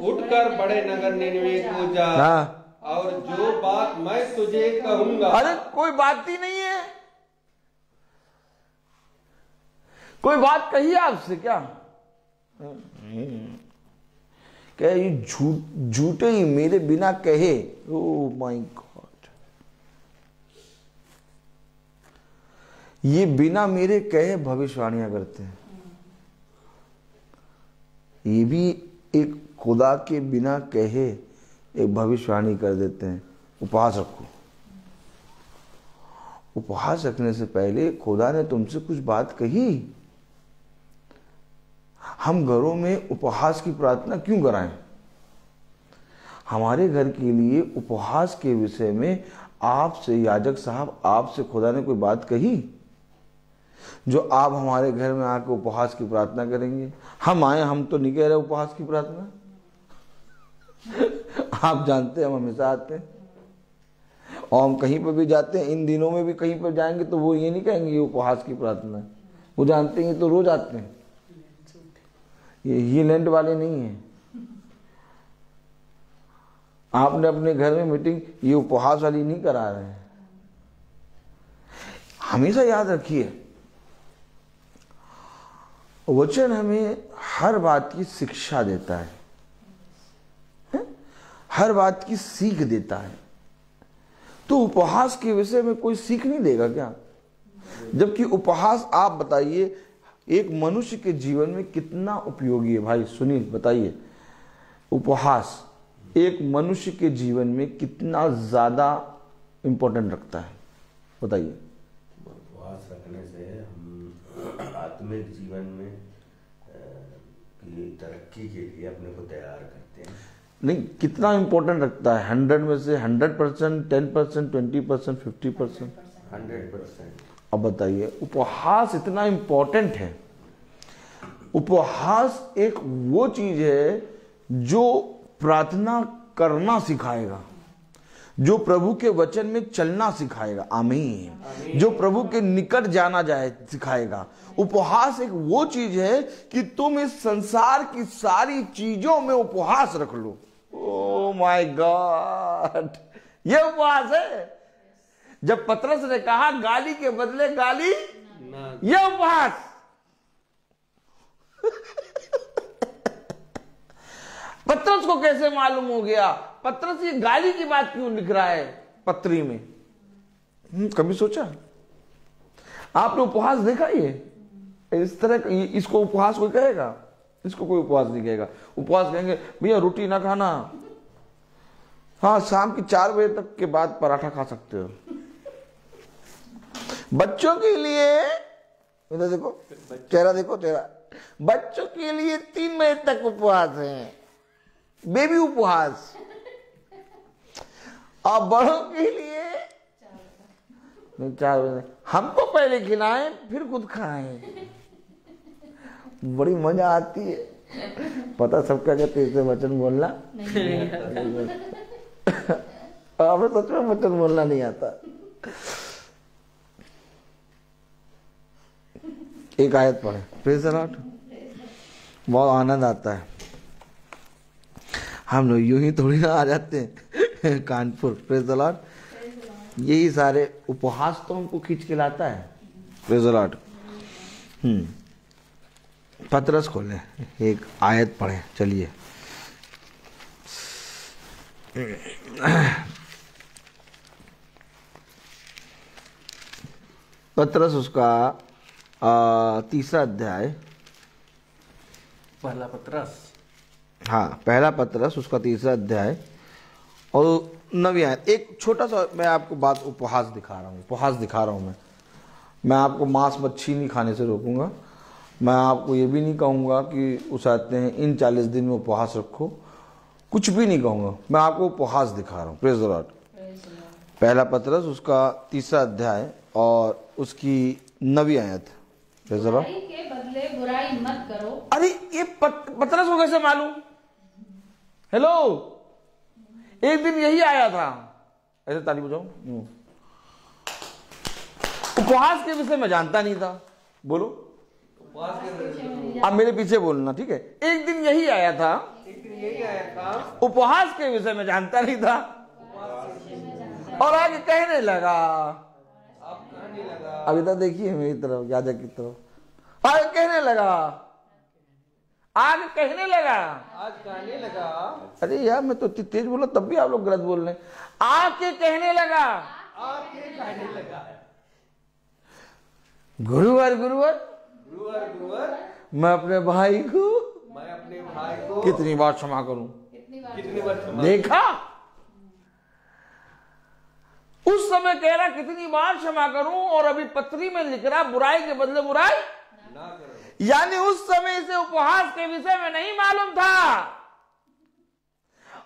उठकर बड़े नगर निनवे को जा, हाँ। और जो बात मैं तुझे कहूंगा। अरे कोई बात ही नहीं है, कोई बात कही आपसे क्या? क्या ये झूठे ही मेरे बिना कहे? ओ माय गॉड, ये बिना मेरे कहे भविष्यवाणियां करते हैं। ये भी एक खुदा के बिना कहे एक भविष्यवाणी कर देते हैं। उपवास रखो। उपवास रखने से पहले खुदा ने तुमसे कुछ बात कही। हम घरों में उपवास की प्रार्थना क्यों कराएं? हमारे घर के लिए उपवास के विषय में आपसे याजक साहब, आपसे खुदा ने कोई बात कही जो आप हमारे घर में आके उपवास की प्रार्थना करेंगे? हम आए, हम तो नहीं कह रहे उपवास की प्रार्थना। आप जानते हैं हम हमेशा आते हैं, और हम कहीं पर भी जाते हैं, इन दिनों में भी कहीं पर जाएंगे तो वो ये नहीं कहेंगे ये उपवास की प्रार्थना है। वो जानते हैं तो रोज आते हैं, ये लैंड वाले नहीं है। आपने अपने घर में मीटिंग ये उपवास वाली नहीं करा रहे हैं। हमेशा याद रखिए, वचन हमें हर बात की शिक्षा देता है, हर बात की सीख देता है। तो उपहास के विषय में कोई सीख नहीं देगा क्या? जबकि उपहास, आप बताइए, एक मनुष्य के जीवन में कितना उपयोगी है? भाई सुनील बताइए, उपहास एक मनुष्य के जीवन में कितना ज्यादा इंपॉर्टेंट रखता है? बताइए। उपवास रखने से हम आत्मिक जीवन में की तरक्की के लिए अपने को तैयार करते हैं। नहीं, कितना इंपॉर्टेंट रखता है? 100 में से 100%, 10%, 20%, 50%? 100%। अब बताइए, उपहास इतना इंपॉर्टेंट है। उपहास एक वो चीज है जो प्रार्थना करना सिखाएगा, जो प्रभु के वचन में चलना सिखाएगा। आमीन। जो प्रभु के निकट जाना जाए सिखाएगा। उपहास एक वो चीज है कि तुम इस संसार की सारी चीजों में उपहास रख लो। ओ माय गॉड, ये उपहास है। जब पतरस ने कहा गाली के बदले गाली, ये उपहास। पतरस को कैसे मालूम हो गया? पतरस ये गाली की बात क्यों लिख रहा है पत्री में? कभी सोचा? आपने उपहास देखा? ये इस तरह इसको उपहास कोई कहेगा? इसको कोई उपवास नहीं कहेगा। उपवास कहेंगे भैया रोटी ना खाना, हाँ शाम की 4 बजे तक के बाद पराठा खा सकते हो। बच्चों के लिए इधर देखो, चेहरा देखो, चेहरा। बच्चों के लिए 3 बजे तक उपवास है, बेबी उपवास। और बड़ों के लिए 4 बजे। हमको पहले खिलाएं फिर खुद खाएं। बड़ी मजा आती है। पता सबका कहते इसे वचन बोलना हमें सच में वचन बोलना नहीं आता। एक आयत पढ़े, प्रेज़ द लॉर्ड। बहुत आनंद आता है। हम लोग यूं ही थोड़ी ना आ जाते हैं कानपुर। Praise the Lord. यही सारे उपहास तो हमको खींच के लाता है। Praise the Lord. पतरस खोलें, एक आयत पढ़ें। चलिए, पतरस उसका 3रा अध्याय। पहला पतरस, हाँ पहला पतरस उसका 3रा अध्याय और 9वीं आयत। एक छोटा सा मैं आपको बात उपहास दिखा रहा हूँ। मैं आपको मांस मच्छी नहीं खाने से रोकूंगा। मैं आपको ये भी नहीं कहूँगा कि उस आते हैं इन 40 दिन में उपवास रखो, कुछ भी नहीं कहूँगा। मैं आपको उपवास दिखा रहा हूँ। Praise the Lord. पहला पतरस उसका 3रा अध्याय और उसकी 9वीं आयत। Praise the Lord. बुराई के बदले बुराई मत करो। अरे ये पतरस को कैसे मालूम? हेलो, एक दिन यही आया था ऐसे ताली बजाओ। उपवास के विषय में जानता नहीं था। बोलो, उपवास के विषय में आप मेरे पीछे बोलना, ठीक है। एक दिन यही आया था, उपवास के विषय में जानता नहीं था और आगे कहने लगा। आप कहने लगा, अभी तक देखिए मेरी तरफ, याजक की तरफ। आगे कहने लगा, आगे कहने लगा, आज कहने लगा। अरे यार मैं तो इतनी तेज बोला तब भी आप लोग गलत बोल रहे हैं। आके कहने लगा, आके कहने लगा, गुरुवर गुरुवर गुरुवर गुरुवर, मैं अपने भाई को मैं अपने भाई को कितनी बार क्षमा करूं? कितनी बार क्षमा देखा, उस समय कह रहा कितनी बार क्षमा करूं, और अभी पत्री में लिख रहा बुराई के बदले बुराई ना करो। यानी उस समय से उपवास के विषय में नहीं मालूम था,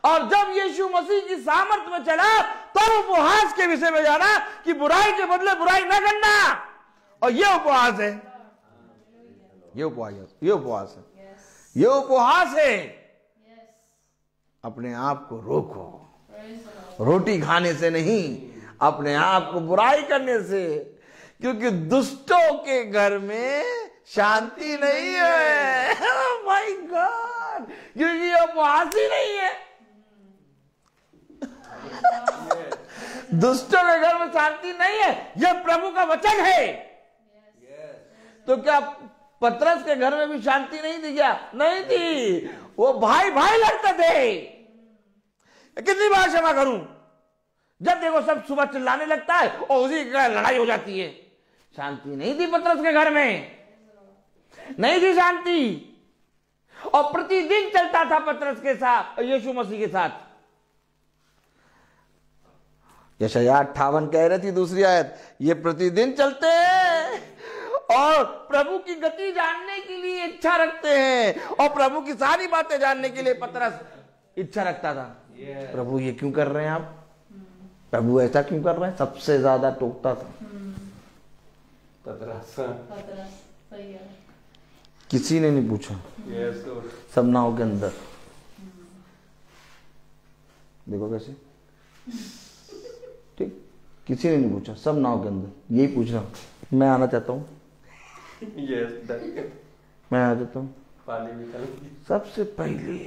और जब यीशु मसीह की सामर्थ्य में चला तब उपवास के विषय में जाना कि बुराई के बदले बुराई न करना। और ये उपवास है, ये उपवास है, ये उपवास है, ये उपवास है। अपने आप को रोको, रोटी खाने से नहीं, अपने आप को बुराई करने से, क्योंकि दुष्टों के घर में शांति नहीं है। माय गॉड, क्योंकि ये उपवास ही नहीं है। दुष्टों के घर में शांति नहीं है, यह प्रभु का वचन है। तो क्या पतरस के घर में भी शांति नहीं थी क्या? नहीं थी। वो भाई भाई लड़ते थे। कितनी बार क्षमा करूं? जब देखो सब सुबह चिल्लाने लगता है और उसी का लड़ाई हो जाती है। शांति नहीं थी पतरस के घर में, नहीं थी शांति। और प्रतिदिन चलता था पतरस के साथ, यीशु मसीह के साथ। यशायाह 58 कह रही थी दूसरी आयत, ये प्रतिदिन चलते हैं और प्रभु की गति जानने के लिए इच्छा रखते हैं, और प्रभु की सारी बातें जानने के लिए पतरस इच्छा रखता था। प्रभु ये क्यों कर रहे हैं आप? प्रभु ऐसा क्यों कर रहे हैं? सबसे ज्यादा टोकता था पतरस। किसी ने नहीं पूछा, सब नाव के अंदर। देखो कैसे, ठीक, किसी ने नहीं पूछा, सब नाव के अंदर। यही पूछना, मैं आना चाहता हूँ, मैं आ जाता हूँ। पानी में चल, सबसे पहले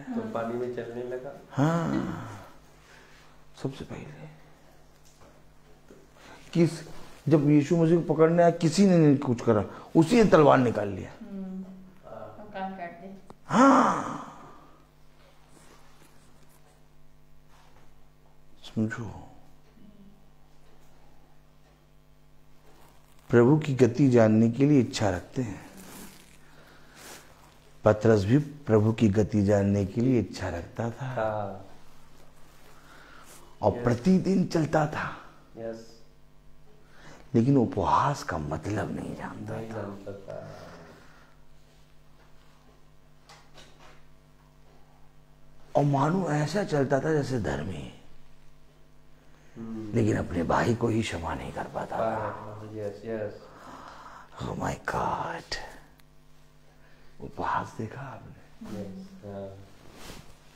तो पानी में चलने लगा। हाँ, सबसे पहले जब यीशु मसीह को पकड़ने आया, किसी ने नहीं कुछ करा, उसी ने तलवार निकाल लिया। कान काट दे। हाँ, समझो, प्रभु की गति जानने के लिए इच्छा रखते हैं। पतरस भी प्रभु की गति जानने के लिए इच्छा रखता था और प्रतिदिन चलता था, लेकिन उपवास का मतलब नहीं जानता था। और मानो ऐसा चलता था जैसे धर्मी, लेकिन अपने भाई को ही क्षमा नहीं कर पाता था। ओह माय गॉड, उपवास देखा आपने?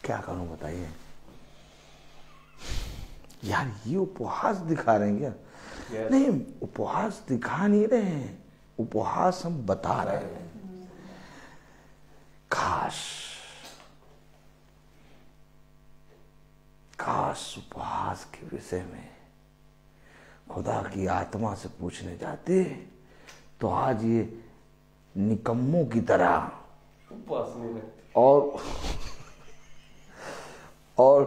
क्या करूं बताइए यार, ये उपवास दिखा रहे हैं क्या? नहीं, उपवास दिखा नहीं रहे हैं, उपवास हम बता रहे हैं। काश उपवास के विषय में खुदा की आत्मा से पूछने जाते तो आज ये निकम्मों की तरह उपवास नहीं रखते और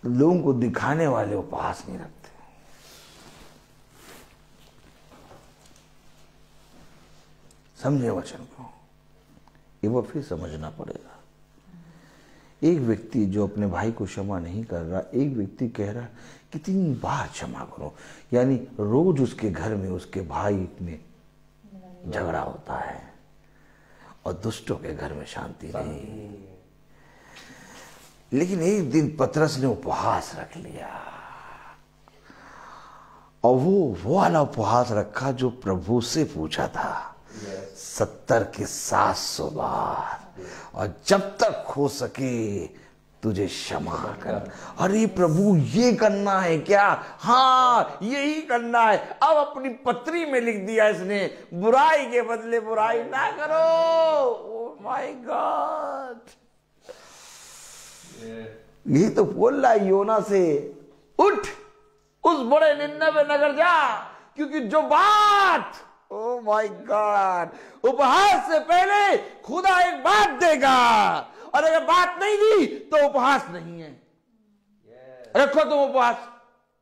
लोगों को दिखाने वाले उपवास नहीं रखते। समझे वचन को? ये वो फिर समझना पड़ेगा। एक व्यक्ति जो अपने भाई को क्षमा नहीं कर रहा, एक व्यक्ति कह रहा कितनी बार क्षमा करो, यानी रोज उसके घर में उसके भाई में झगड़ा होता है और दुष्टों के घर में शांति नहीं। लेकिन एक दिन पतरस ने उपवास रख लिया और वो वाला उपवास रखा जो प्रभु से पूछा था 70 के 700 बार। और जब तक हो सके तुझे क्षमा कर। अरे प्रभु ये करना है क्या? हाँ यही करना है। अब अपनी पत्री में लिख दिया इसने, बुराई के बदले बुराई ना करो। ओह माय गॉड, यही तो बोल रहा है योना से, उठ उस बड़े निन्नवे नगर जा, क्योंकि जो बात, ओह माय गॉड, उपहास से पहले खुदा एक बात देगा, और अगर बात नहीं दी तो उपहास नहीं है। रखो तुम उपहास,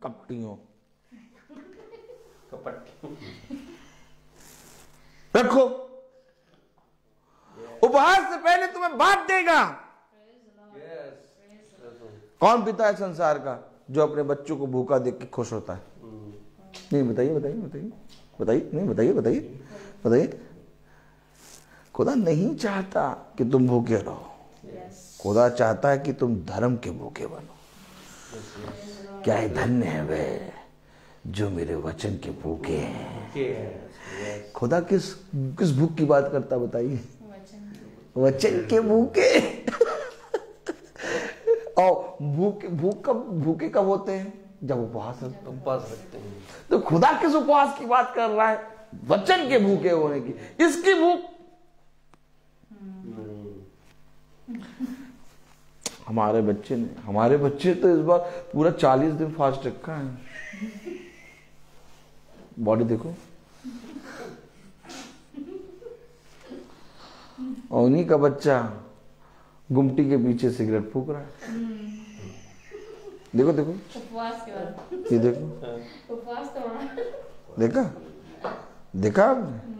कपटियों, रखो। उपहास से पहले तुम्हें बात देगा। कौन पिता है संसार का जो अपने बच्चों को भूखा देख के खुश होता है? नहीं, बताइए बताइए बताइए बताइए, नहीं बताइए बताइए बताइए। खुदा नहीं चाहता कि तुम भूखे रहो, खुदा चाहता है कि तुम धर्म के भूखे बनो। क्या है, धन्य है वे जो मेरे वचन के भूखे हैं। खुदा किस किस भूख की बात करता बताइए? वचन के भूखे। और भूखे कब होते हैं? जब उपवास रखते हैं। तो खुदा किस उपवास की बात कर रहा है? वचन के भूखे होने की। इसकी भूख हमारे बच्चे तो इस बार पूरा 40 दिन फास्ट रखा है। बॉडी देखो, और उन्हीं का बच्चा गुमटी के पीछे सिगरेट फूक रहा है। देखो देखो, उपवास के बाद ये देखो, उपवास तोड़ा। देखा आपने?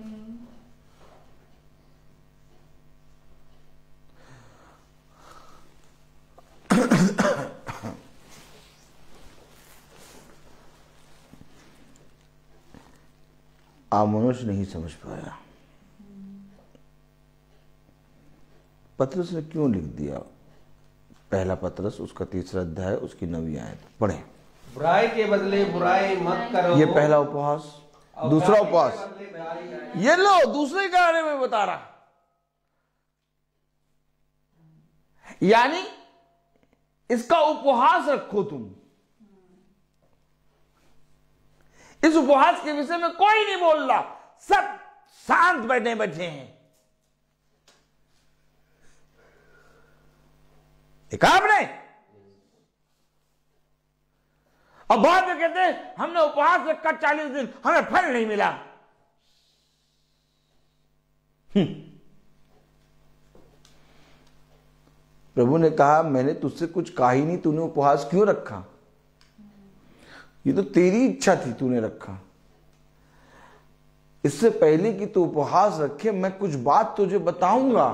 आप मनुष्य नहीं समझ पाया पतरस ने क्यों लिख दिया। पहला पतरस उसका 3रा अध्याय उसकी 9वीं आयत पढ़े। बुराई के बदले बुराई मत करो। ये पहला उपवास। दूसरा उपवास, ये लो दूसरे के बारे में बता रहा, यानी इसका उपहास रखो तुम। इस उपहास के विषय में कोई नहीं बोल रहा, सब शांत बैठे हैं। देखा आपने? और बाद में कहते हैं हमने उपवास रखा 40 दिन, हमें फल नहीं मिला। प्रभु ने कहा मैंने तुझसे कुछ कहा ही नहीं, तूने उपवास क्यों रखा? ये तो तेरी इच्छा थी, तूने रखा। इससे पहले कि तू उपवास रखे मैं कुछ बात तुझे बताऊंगा,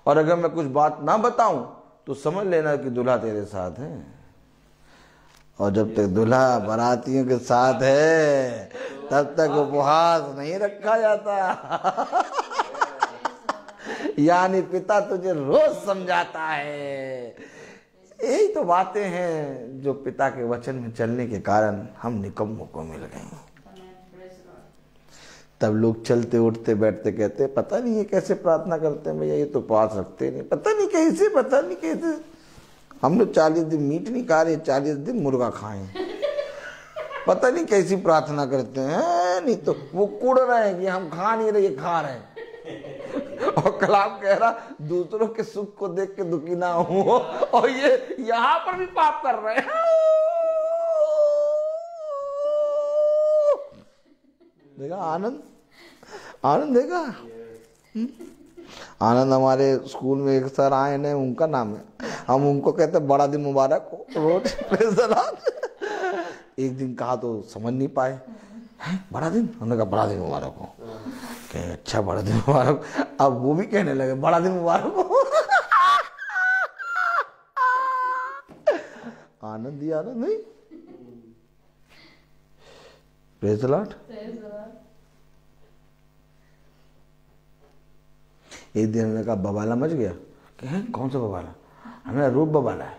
और अगर मैं कुछ बात ना बताऊं तो समझ लेना कि दूल्हा तेरे साथ है, और जब तक दूल्हा बारातियों के साथ है तब तक उपवास नहीं रखा जाता। यानी पिता तुझे रोज समझाता है। यही तो बातें हैं जो पिता के वचन में चलने के कारण हम निकम्मों को मिल गए। तब लोग चलते उठते बैठते कहते पता नहीं ये कैसे प्रार्थना करते हैं भैया, ये तो उपवास रखते नहीं, पता नहीं कैसे। हम लोग 40 दिन मीट नहीं खा रहे, 40 दिन मुर्गा खाएं। पता नहीं कैसी प्रार्थना करते हैं। नहीं तो वो कूड़ रहे हैं कि हम खा नहीं रहे, ये खा रहे हैं। और कलाम कह रहा दूसरों के सुख को देख के दुखी ना हो, और ये यहां पर भी पाप कर रहे हैं। देखा आनंद देखा। आनंद हमारे स्कूल में एक सर आए हैं, उनका नाम है, हम उनको कहते बड़ा दिन मुबारक हो रोज। एक दिन कहा तो समझ नहीं पाए, बड़ा दिन, हमने कहा बड़ा दिन मुबारक हो। कहे अच्छा बड़ा दिन मुबारक। अब वो भी कहने लगे बड़ा दिन मुबारक हो। आनंद ही आनंद नहीं। Praise the Lord. एक दिन हमने कहा बवाला मच गया। कहे कौन सा बवाला? हमने रोज बवाला है,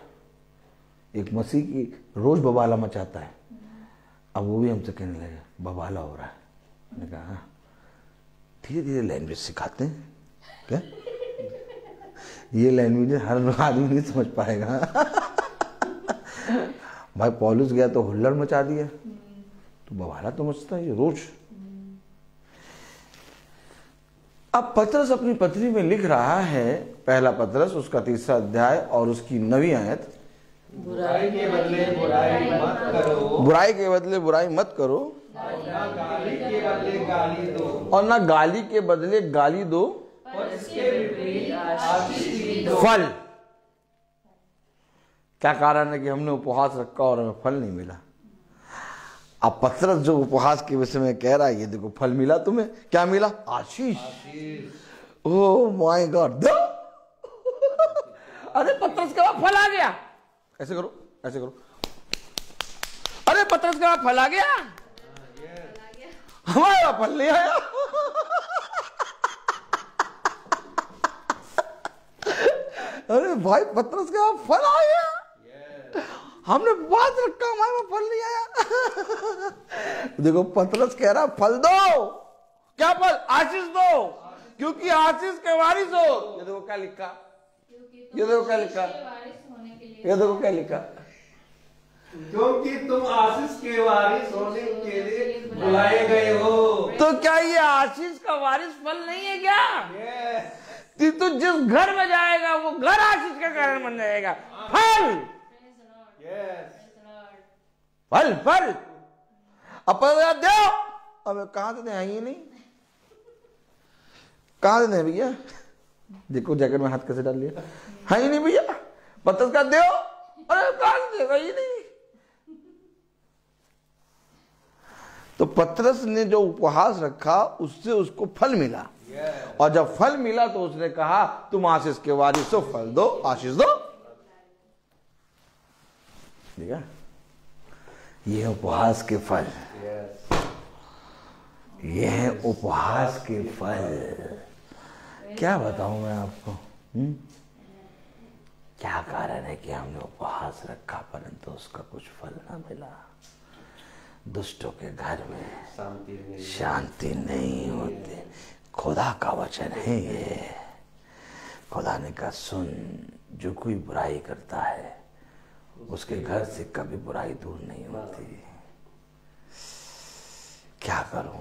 एक मसीह की रोज बवाला मचाता है। अब वो भी हमसे कहने लगे बवाला हो रहा है। मैंने कहा हाँ, धीरे धीरे लैंग्वेज सिखाते हैं क्या। ये लैंग्वेज हर आदमी नहीं समझ पाएगा। भाई पौलुस गया तो हुल्लड़ मचा दिया, तो बवाला तो मचता है ये रोज। अब पतरस अपनी पत्री में लिख रहा है, पहला पतरस उसका 3रा अध्याय और उसकी 9वीं आयत, बुराई के बदले बुराई मत करो, बुराई के बदले बुराई मत करो, और ना गाली के बदले गाली दो, और ना गाली के बदले गाली दो, और इसके विपरीत आशीष भी दो। फल। क्या कारण है कि हमने उपहास रखा और हमें फल नहीं मिला। अब पतरस जो उपहास के विषय में कह रहा है, ये देखो फल मिला तुम्हें, क्या मिला? आशीष। ओह माय गॉड, दो। अरे पतरस के बाद फल आ गया, ऐसे करो ऐसे करो, अरे पतरस के बाद फल आ गया, हमारा फल नहीं आया। अरे भाई पतरस के बाद फल आ गया, हमने बात रखा हमारे में फल नहीं आया। देखो पतरस कह रहा फल दो, क्या फल? आशीष दो, क्योंकि आशीष के वारिस हो। ये देखो क्या लिखा, ये देखो क्या लिखा, ये देखो क्या लिखा, क्योंकि तुम आशीष के वारिस होने के लिए बुलाए गए हो। तो क्या ये आशीष का वारिस फल नहीं है क्या? तो जिस घर में जाएगा वो घर आशीष का कारण बन जाएगा। फल फल फल, अब दो, अब कहां से दें? ये नहीं, कहां से दें भैया? देखो जैकेट में हाथ कैसे डाल लिया, है ही नहीं भैया, पतरस का दो, अरे कहां से देगा? ये नहीं। तो पतरस ने जो उपहास रखा उससे उसको फल मिला, और जब फल मिला तो उसने कहा तुम आशीष के वारिस हो, फल दो, आशीष दो। ठीक है, ये उपहास के फल, ये है उपहास के फल। क्या बताऊं मैं आपको, क्या कारण है कि हमने उपहास रखा परंतु उसका कुछ फल ना मिला। दुष्टों के घर में शांति नहीं होती। खुदा का वचन है ये। खुदा ने कहा सुन, जो कोई बुराई करता है उसके घर से कभी बुराई दूर नहीं होती। क्या करूं,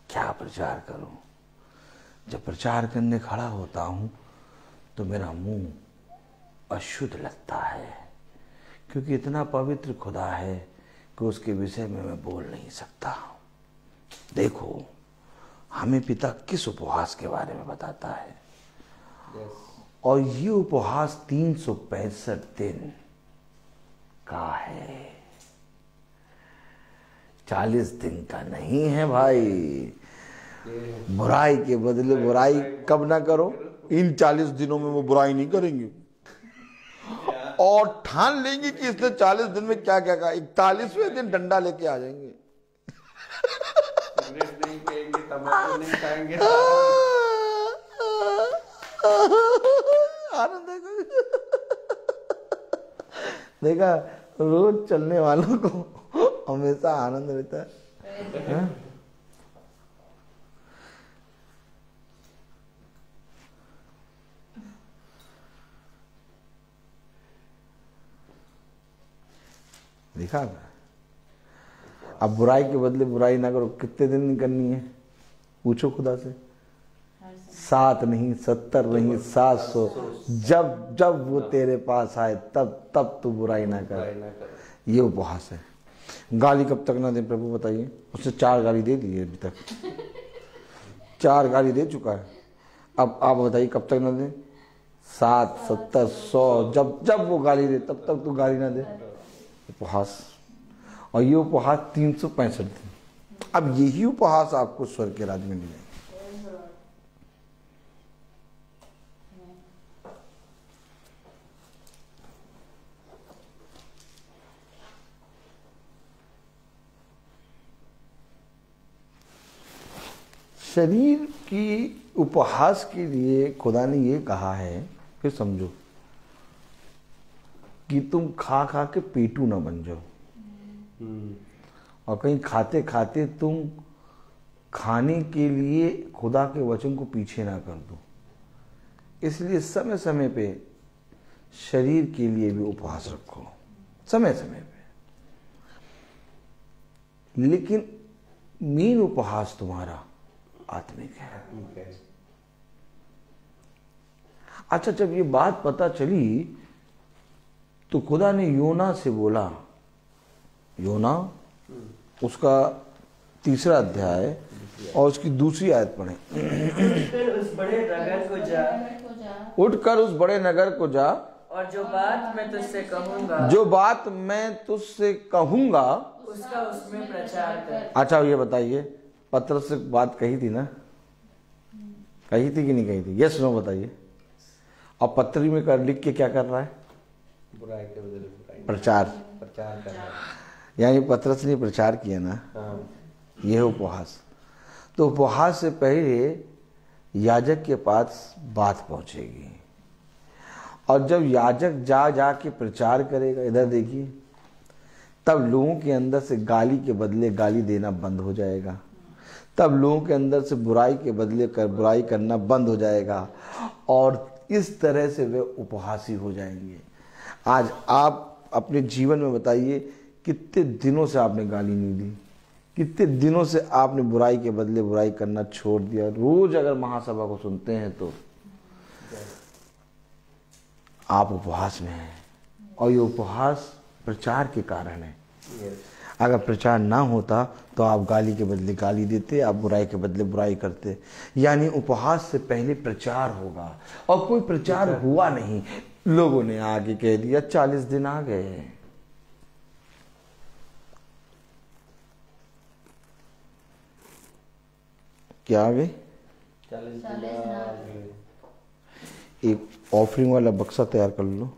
क्या प्रचार करूं? जब प्रचार करने खड़ा होता हूं तो मेरा मुंह अशुद्ध लगता है, क्योंकि इतना पवित्र खुदा है कि उसके विषय में मैं बोल नहीं सकता। देखो हमें पिता किस उपहास के बारे में बताता है, और ये उपहास 365 दिन का है, 40 दिन का नहीं है भाई। बुराई के बदले बुराई कब ना करो, इन 40 दिनों में वो बुराई नहीं करेंगे, और ठान लेंगे कि इसने 40 दिन में क्या क्या कहा। 41वें दिन डंडा लेके आ जाएंगे। नहीं पिएंगे, तंबाकू नहीं खाएंगे। आनंद देखा, रोज चलने वालों को हमेशा आनंद रहता है। देखा, अब बुराई के बदले बुराई ना करो। कितने दिन नहीं करनी है? पूछो खुदा से। 7 नहीं, 70 नहीं, 700। जब जब वो तेरे पास आए तब तब तू बुराई ना कर। ये उपहास है। गाली कब तक ना दे प्रभु बताइए? उसने 4 गाली दे दी है अभी तक, 4 गाली दे चुका है। अब आप बताइए कब तक ना दे? 7, 70, 100। जब जब वो गाली दे तब तक तू गाली ना दे। उपहास, और ये उपहास 365 दिन। अब यही उपहास आपको स्वर्ग के राज्य में ले जाएंगे। शरीर की उपहास के लिए खुदा ने ये कहा है, फिर समझो, कि तुम खा खा के पेटू ना बन जाओ, और कहीं खाते खाते तुम खाने के लिए खुदा के वचन को पीछे ना कर दो। इसलिए समय समय पे शरीर के लिए भी उपवास रखो, समय समय पे। लेकिन मेन उपवास तुम्हारा आत्मिक है। अच्छा, जब ये बात पता चली तो खुदा ने योना से बोला, योना उसका 3 अध्याय और उसकी 2 आयत पढ़े। फिर उस बड़े नगर को जा, उठकर उस बड़े नगर को जा, और जो बात मैं तुझसे कहूंगा, जो बात मैं तुझसे कहूंगा उसका उसमें प्रचार कर। अच्छा, ये बताइए, पत्रस से बात कही थी ना, कही थी कि नहीं कही थी? यस नो बताइए। अब पत्री में कर लिख के क्या कर रहा है? बुराई के बदले बुराई, प्रचार कर रहा है। यानी पत्रस ने प्रचार किया ना, हाँ। यह उपवास। तो उपवास से पहले याजक के पास बात पहुंचेगी, और जब याजक जा के प्रचार करेगा, इधर देखिए, तब लोगों के अंदर से गाली के बदले गाली देना बंद हो जाएगा, तब लोगों के अंदर से बुराई के बदले बुराई करना बंद हो जाएगा, और इस तरह से वे उपहासी हो जाएंगे। आज आप अपने जीवन में बताइए, कितने दिनों से आपने गाली नहीं दी, कितने दिनों से आपने बुराई के बदले बुराई करना छोड़ दिया। रोज अगर महासभा को सुनते हैं तो आप उपवास में हैं, और ये उपवास प्रचार के कारण है। अगर प्रचार ना होता तो आप गाली के बदले गाली देते, आप बुराई के बदले बुराई करते। यानी उपवास से पहले प्रचार होगा, और कोई प्रचार हुआ नहीं। लोगों ने आगे कह दिया 40 दिन आ गए, क्या आ गए? 40 एक ऑफरिंग वाला बक्सा तैयार कर लो।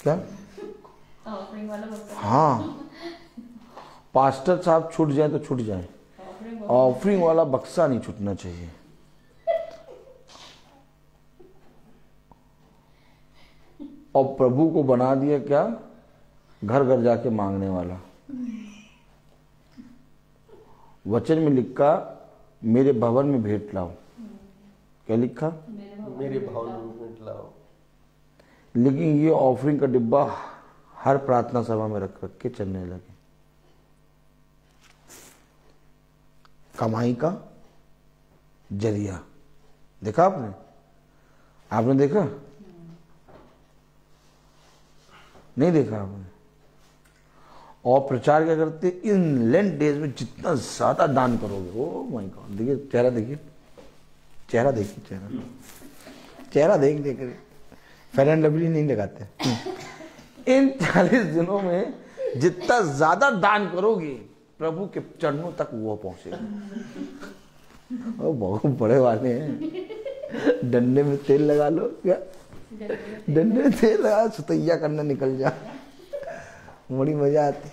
क्या? ऑफरिंग वाला बक्सा। हाँ, पास्टर साहब छूट जाए तो छूट जाए, ऑफरिंग वाला बक्सा नहीं छूटना चाहिए। और प्रभु को बना दिया क्या? घर घर जाके मांगने वाला। वचन में लिखा, मेरे भवन में भेंट लाओ। क्या लिखा? मेरे भवन में भेंट लाओ। लेकिन ये ऑफरिंग का डिब्बा हर प्रार्थना सभा में रख के चलने लगे। कमाई का जरिया। देखा आपने? आपने देखा? नहीं देखा आपने? और प्रचार क्या करते? इन लेंट डेज में जितना ज्यादा दान करोगे, ओ माय गॉड, देखिए चेहरा, देखिए चेहरा, देखिए चेहरा, चेहरा देख देख फेयर एंड लवली नहीं लगाते। इन 40 दिनों में जितना ज्यादा दान करोगे, प्रभु के चरणों तक वो पहुंचेगा। बहुत बड़े वाले हैं। डंडे में तेल लगा लो, क्या डंडे में तेल लगा, सुतैया करना निकल जा, बड़ी मजा आती।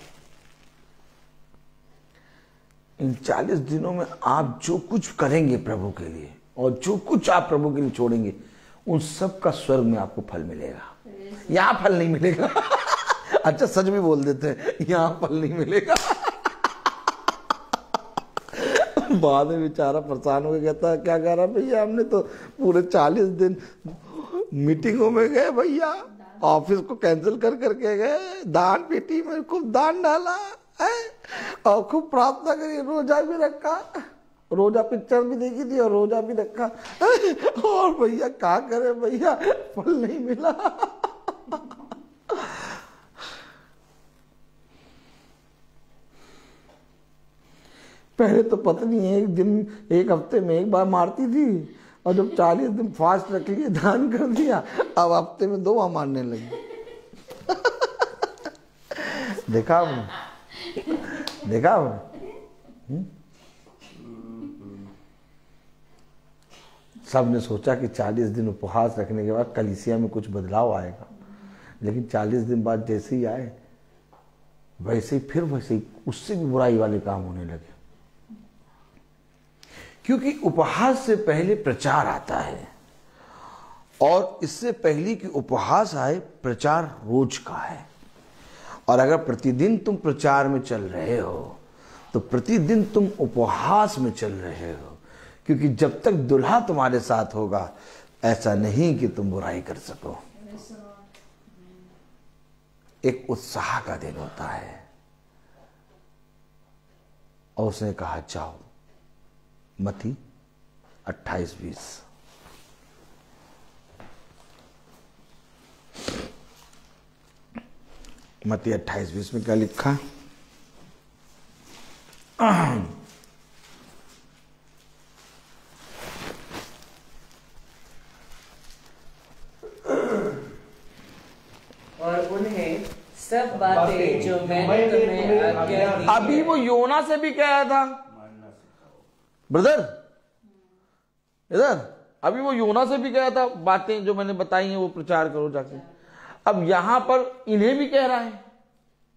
इन 40 दिनों में आप जो कुछ करेंगे प्रभु के लिए, और जो कुछ आप प्रभु के लिए छोड़ेंगे, उन सब का स्वर्ग में आपको फल मिलेगा। यहां फल नहीं मिलेगा। अच्छा, सच भी बोल देते हैं, यहां फल नहीं मिलेगा। बाद में बेचारा परेशान हो गया, कहता क्या कह रहा भैया, हमने तो पूरे 40 दिन मीटिंगों में गए भैया, ऑफिस को कैंसिल कर करके गए, दान पेटी में खूब दान डाला है, और खूब प्रार्थना करी, रोजा भी रखा, रोजा पिक्चर भी देखी थी और रोजा भी रखा, और भैया क्या करे भैया, फल नहीं मिला। पहले तो पत्नी एक हफ्ते में एक बार मारती थी, और जब 40 दिन फास्ट रख लिए, दान कर दिया, अब हफ्ते में 2 बार मारने लगी। देखा आपने? देखा आपने? सब ने सोचा कि 40 दिन उपवास रखने के बाद कलीसिया में कुछ बदलाव आएगा, लेकिन 40 दिन बाद जैसे ही आए, वैसे ही फिर वैसे ही उससे भी बुराई वाले काम होने लगे। क्योंकि उपहास से पहले प्रचार आता है, और इससे पहले कि उपहास आए, प्रचार रोज का है। और अगर प्रतिदिन तुम प्रचार में चल रहे हो, तो प्रतिदिन तुम उपहास में चल रहे हो। क्योंकि जब तक दुल्हा तुम्हारे साथ होगा, ऐसा नहीं कि तुम बुराई कर सको। एक उत्साह का दिन होता है। और उसने कहा जाओ, मत्ती 28:20। मत्ती 28:20 में क्या लिखा? और उन्हें सब बातें जो मैंने तुम्हें आज्ञा दी अभी वो योना से भी कह रहा था, ब्रदर इधर, अभी वो योना से भी कह रहा था, बातें जो मैंने बताई हैं वो प्रचार करो जाके। अब यहां पर इन्हें भी कह रहा है,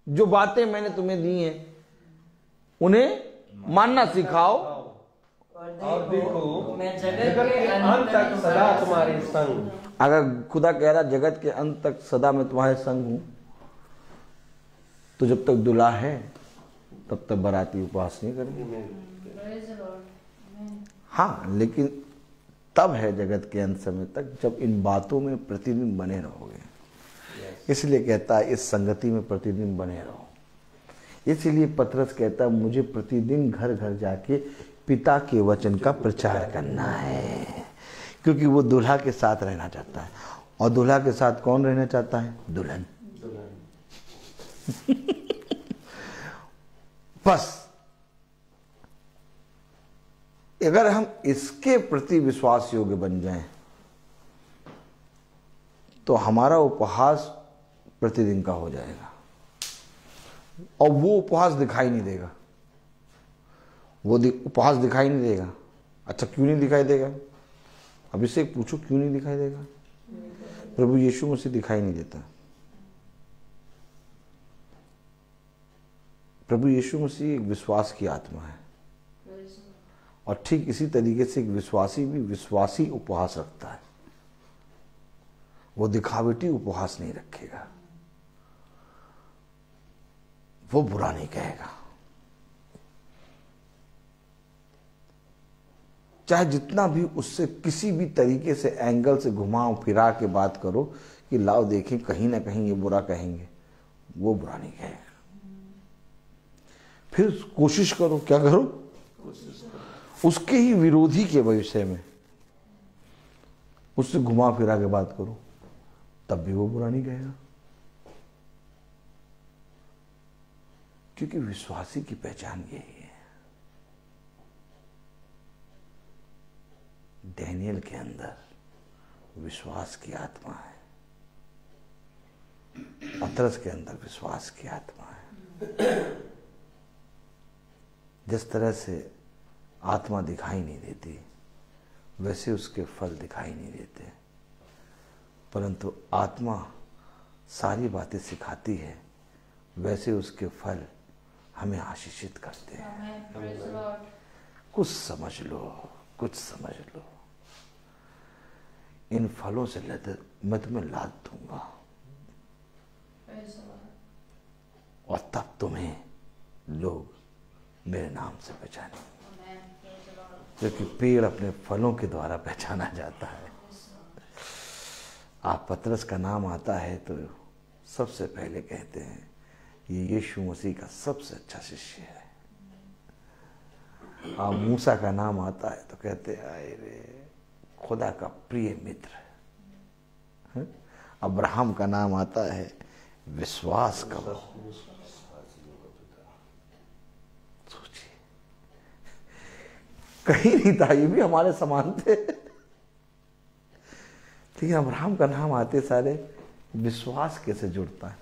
जो बातें मैंने तुम्हें दी हैं उन्हें मानना सिखाओ। और देखो मैं जगत के अंत तक सदा तुम्हारे संग। अगर खुदा कह रहा जगत के अंत तक सदा मैं तुम्हारे संग हूं, तो जब तक दुल्हा है तब तक बाराती उपवास नहीं करेंगे। हाँ, लेकिन तब है जगत के अंत समय तक जब इन बातों में प्रतिदिन बने रहोगे। इसलिए कहता है इस संगति में प्रतिदिन बने रहो। इसलिए पतरस कहता है मुझे प्रतिदिन घर घर जाके पिता के वचन का प्रचार करना है, क्योंकि वो दूल्हा के साथ रहना चाहता है। और दूल्हा के साथ कौन रहना चाहता है? दुल्हन। बस अगर हम इसके प्रति विश्वास योग्य बन जाएं तो हमारा उपहास प्रतिदिन का हो जाएगा। और वो उपहास दिखाई नहीं देगा, वो उपहास दिखाई नहीं देगा। अच्छा, क्यों नहीं दिखाई देगा? अब इससे पूछो क्यों नहीं दिखाई देगा? प्रभु यीशु मसीह दिखाई नहीं देता। प्रभु यीशु मसीह एक विश्वास की आत्मा है, और ठीक इसी तरीके से एक विश्वासी भी विश्वासी उपहास रखता है। वो दिखावटी उपहास नहीं रखेगा, वो बुरा नहीं कहेगा। चाहे जितना भी उससे किसी भी तरीके से एंगल से घुमाओ फिरा के बात करो कि लाओ देखें कहीं ना कहीं ये बुरा कहेंगे, वो बुरा नहीं कहेगा। फिर कोशिश करो, क्या करो? उसके ही विरोधी के विषय में उससे घुमा फिरा के बात करो, तब भी वो बुरा नहीं कहेगा। क्योंकि विश्वासी की पहचान यही है। डैनियल के अंदर विश्वास की आत्मा है, पतरस के अंदर विश्वास की आत्मा है। जिस तरह से आत्मा दिखाई नहीं देती, वैसे उसके फल दिखाई नहीं देते, परंतु आत्मा सारी बातें सिखाती है, वैसे उसके फल हमें आशीषित करते हैं। कुछ समझ लो, कुछ समझ लो। इन फलों से मैं तुम्हें लाद दूंगा, और तब तुम्हें लोग मेरे नाम से पहचानेंगे, क्योंकि पेड़ अपने फलों के द्वारा पहचाना जाता है। आप पतरस का नाम आता है तो सबसे पहले कहते हैं ये यीशु मसीह का सबसे अच्छा शिष्य है। आप मूसा का नाम आता है तो कहते हैं आए रे खुदा का प्रिय मित्र। अब्राहम का नाम आता है विश्वास का वो। सोचिए, कहीं नहीं था, ये भी हमारे समान थे, लेकिन अब्राहम का नाम आते सारे विश्वास कैसे जुड़ता है।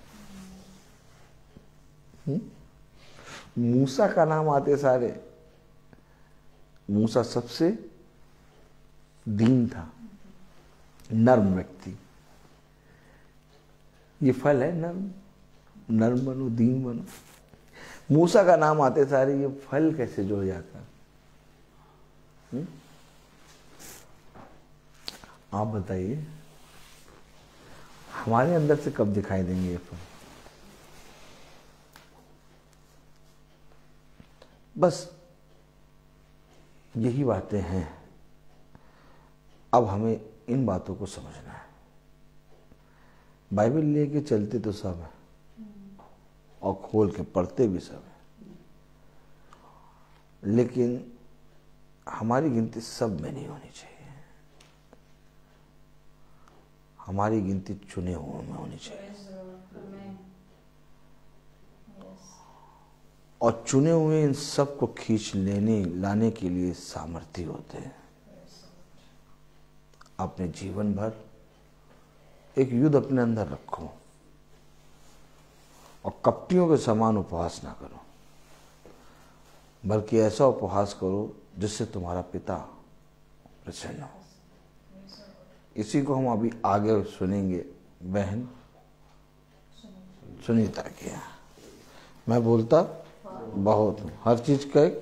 मूसा का नाम आते सारे, मूसा सबसे दीन था, नर्म व्यक्ति। ये फल है नर्म, नर्म बनो, दीन बनो। मूसा का नाम आते सारे ये फल कैसे जुड़ जाता? आप बताइए, हमारे अंदर से कब दिखाई देंगे ये फल? बस यही बातें हैं। अब हमें इन बातों को समझना है। बाइबल लेके चलते तो सब है और खोल के पढ़ते भी सब है, लेकिन हमारी गिनती सब में नहीं होनी चाहिए। हमारी गिनती चुने हुए में होनी चाहिए, और चुने हुए इन सब को खींच लाने के लिए सामर्थ्य होते हैं। अपने जीवन भर एक युद्ध अपने अंदर रखो और कपटियों के समान उपवास ना करो, बल्कि ऐसा उपवास करो जिससे तुम्हारा पिता प्रसन्न हो। इसी को हम अभी आगे सुनेंगे बहन सुनीता के यहाँ। मैं बोलता बहुत हूँ, हर चीज का एक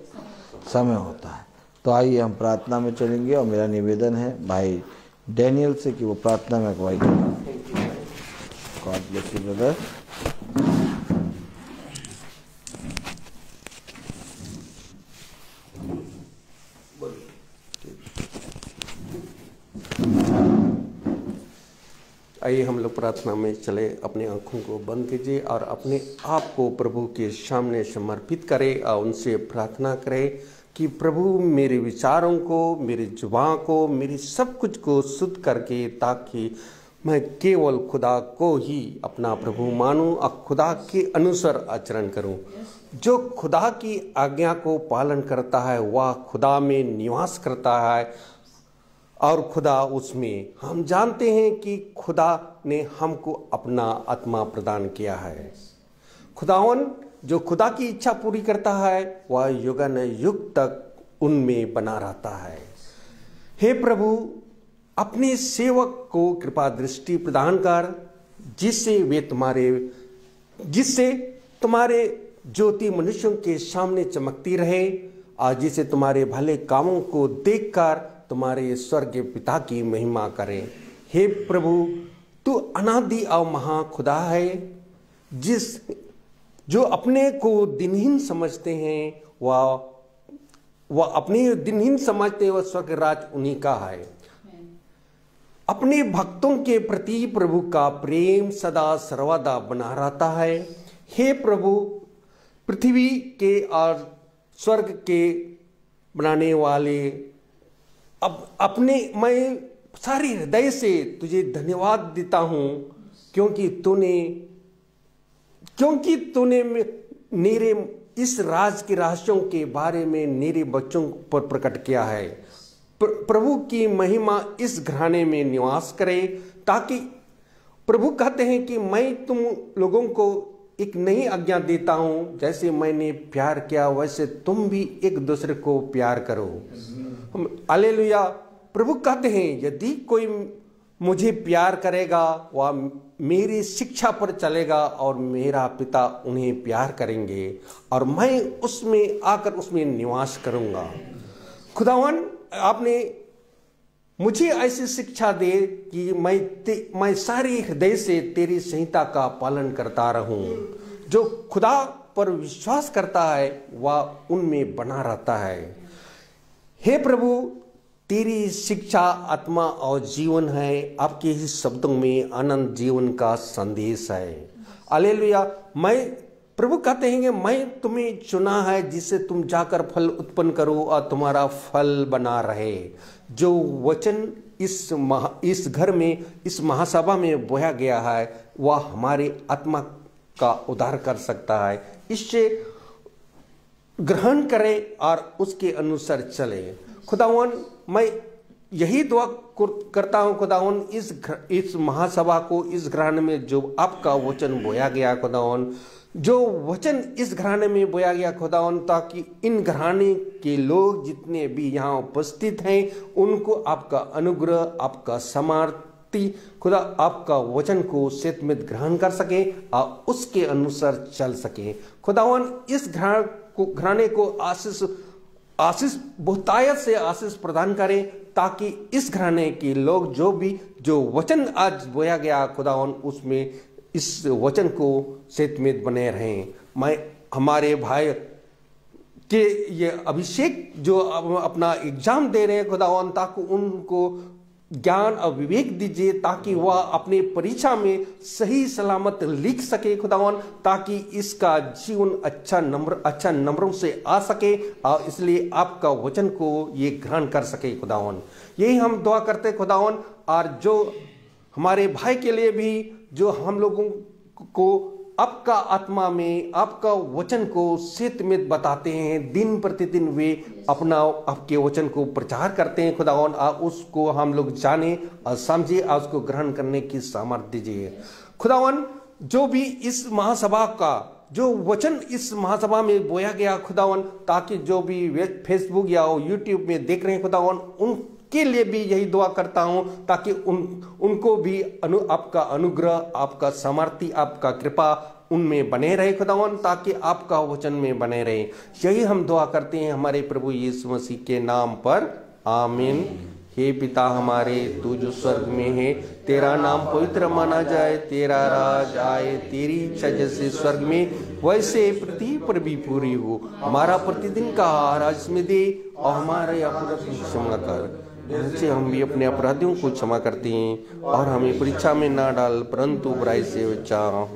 समय होता है। तो आइए हम प्रार्थना में चलेंगे, और मेरा निवेदन है भाई डैनियल से कि वो प्रार्थना में अगुवाई करें। God bless you brother. आइए हम लोग प्रार्थना में चले। अपने आंखों को बंद कीजिए और अपने आप को प्रभु के सामने समर्पित करें और उनसे प्रार्थना करें कि प्रभु मेरे विचारों को, मेरी जुबान को, मेरी सब कुछ को शुद्ध करके, ताकि मैं केवल खुदा को ही अपना प्रभु मानूं और खुदा के अनुसार आचरण करूं। जो खुदा की आज्ञा को पालन करता है वह खुदा में निवास करता है और खुदा उसमें। हम जानते हैं कि खुदा ने हमको अपना आत्मा प्रदान किया है। खुदावन जो खुदा की इच्छा पूरी करता है वह युगन युग तक उनमें बना रहता है। हे प्रभु, अपने सेवक को कृपा दृष्टि प्रदान कर, जिससे तुम्हारे ज्योति मनुष्यों के सामने चमकती रहे और जिसे तुम्हारे भले कामों को देखकर तुम्हारे स्वर्गीय पिता की महिमा करें। हे प्रभु, तू अनादि और महा खुदा है, जो अपने को दिनहीन समझते हैं वह अपने दिनहीन समझते हैं, वह स्वर्ग राज उन्हीं का है। अपने भक्तों के प्रति प्रभु का प्रेम सदा सर्वदा बना रहता है। हे प्रभु, पृथ्वी के और स्वर्ग के बनाने वाले, अब मैं सारे हृदय से तुझे धन्यवाद देता हूं, क्योंकि तूने मेरे इस राज के रहस्यों के बारे में मेरे बच्चों पर प्रकट किया है। प्रभु की महिमा इस घराने में निवास करे, ताकि प्रभु कहते हैं कि मैं तुम लोगों को एक नई आज्ञा देता हूं, जैसे मैंने प्यार किया वैसे तुम भी एक दूसरे को प्यार करो। हालेलुया। प्रभु कहते हैं यदि कोई मुझे प्यार करेगा वह मेरी शिक्षा पर चलेगा और मेरा पिता उन्हें प्यार करेंगे और मैं उसमें आकर उसमें निवास करूंगा। खुदावन, आपने मुझे ऐसी शिक्षा दे कि मैं सारे हृदय से तेरी संहिता का पालन करता रहूं। जो खुदा पर विश्वास करता है वह उनमें बना रहता है। हे प्रभु, तेरी शिक्षा आत्मा और जीवन है। आपके ही शब्दों में अनंत जीवन का संदेश है। हालेलुया। प्रभु कहते हैं कि मैं तुम्हें चुना है जिससे तुम जाकर फल उत्पन्न करो और तुम्हारा फल बना रहे। जो वचन इस घर में, इस महासभा में बोया गया है वह हमारे आत्मा का उद्धार कर सकता है। इससे ग्रहण करें और उसके अनुसार चले। खुदावन, मैं यही दुआ करता हूं खुदावन, इस महासभा को, इस घराने में जो आपका वचन बोया गया खुदावन, जो वचन इस घराने में बोया गया खुदावन, ताकि इन घराने के लोग जितने भी यहाँ उपस्थित हैं उनको आपका अनुग्रह, आपका सामर्थ्य खुदा, आपका वचन को सेतमित ग्रहण कर सके और उसके अनुसार चल सके। खुदावन, इस घराने को आशीष बहुतायत से आशीष प्रदान करें, ताकि इस घराने के लोग जो वचन आज बोया गया खुदावन, उसमें इस वचन को सेतमित बने रहें। मैं हमारे भाई के ये अभिषेक जो अपना एग्जाम दे रहे हैं खुदावन, ताकि उनको ज्ञान और विवेक दीजिए ताकि वह अपने परीक्षा में सही सलामत लिख सके खुदावन, ताकि इसका जीवन अच्छा नंबरों से आ सके और इसलिए आपका वचन को ये ग्रहण कर सके खुदावन। यही हम दुआ करते खुदावन। और जो हमारे भाई के लिए भी जो हम लोगों को आपका आत्मा में आपका वचन को सत्य में बताते हैं, दिन प्रतिदिन वे अपना आपके वचन को प्रचार करते हैं खुदावन, और उसको हम लोग जाने और समझे और उसको ग्रहण करने की सामर्थ्य दीजिए खुदावन। जो भी इस महासभा का जो वचन इस महासभा में बोया गया खुदावन, ताकि जो भी फेसबुक या यूट्यूब में देख रहे हैं खुदावन, उनके लिए भी यही दुआ करता हूं ताकि उनको भी आपका अनुग्रह, आपका सामर्थ्य, आपका कृपा उनमें बने रहे खुदावन, ताकि आपका वचन में बने रहे। यही हम दुआ करते हैं हमारे प्रभु यीशु मसीह के नाम पर, आमीन। हे पिता हमारे, तू जो स्वर्ग में है, तेरा नाम पवित्र माना जाए, तेरा राज आए, तेरी इच्छा जैसे स्वर्ग में वैसे पृथ्वी पर भी पूरी हो। हमारा प्रतिदिन का आहार आज में दे और हमारे अपराध क्षमा कर, जैसे हम भी अपने अपराधियों को क्षमा करते हैं, और हमें परीक्षा में ना डाल परंतु बुराई से बचा।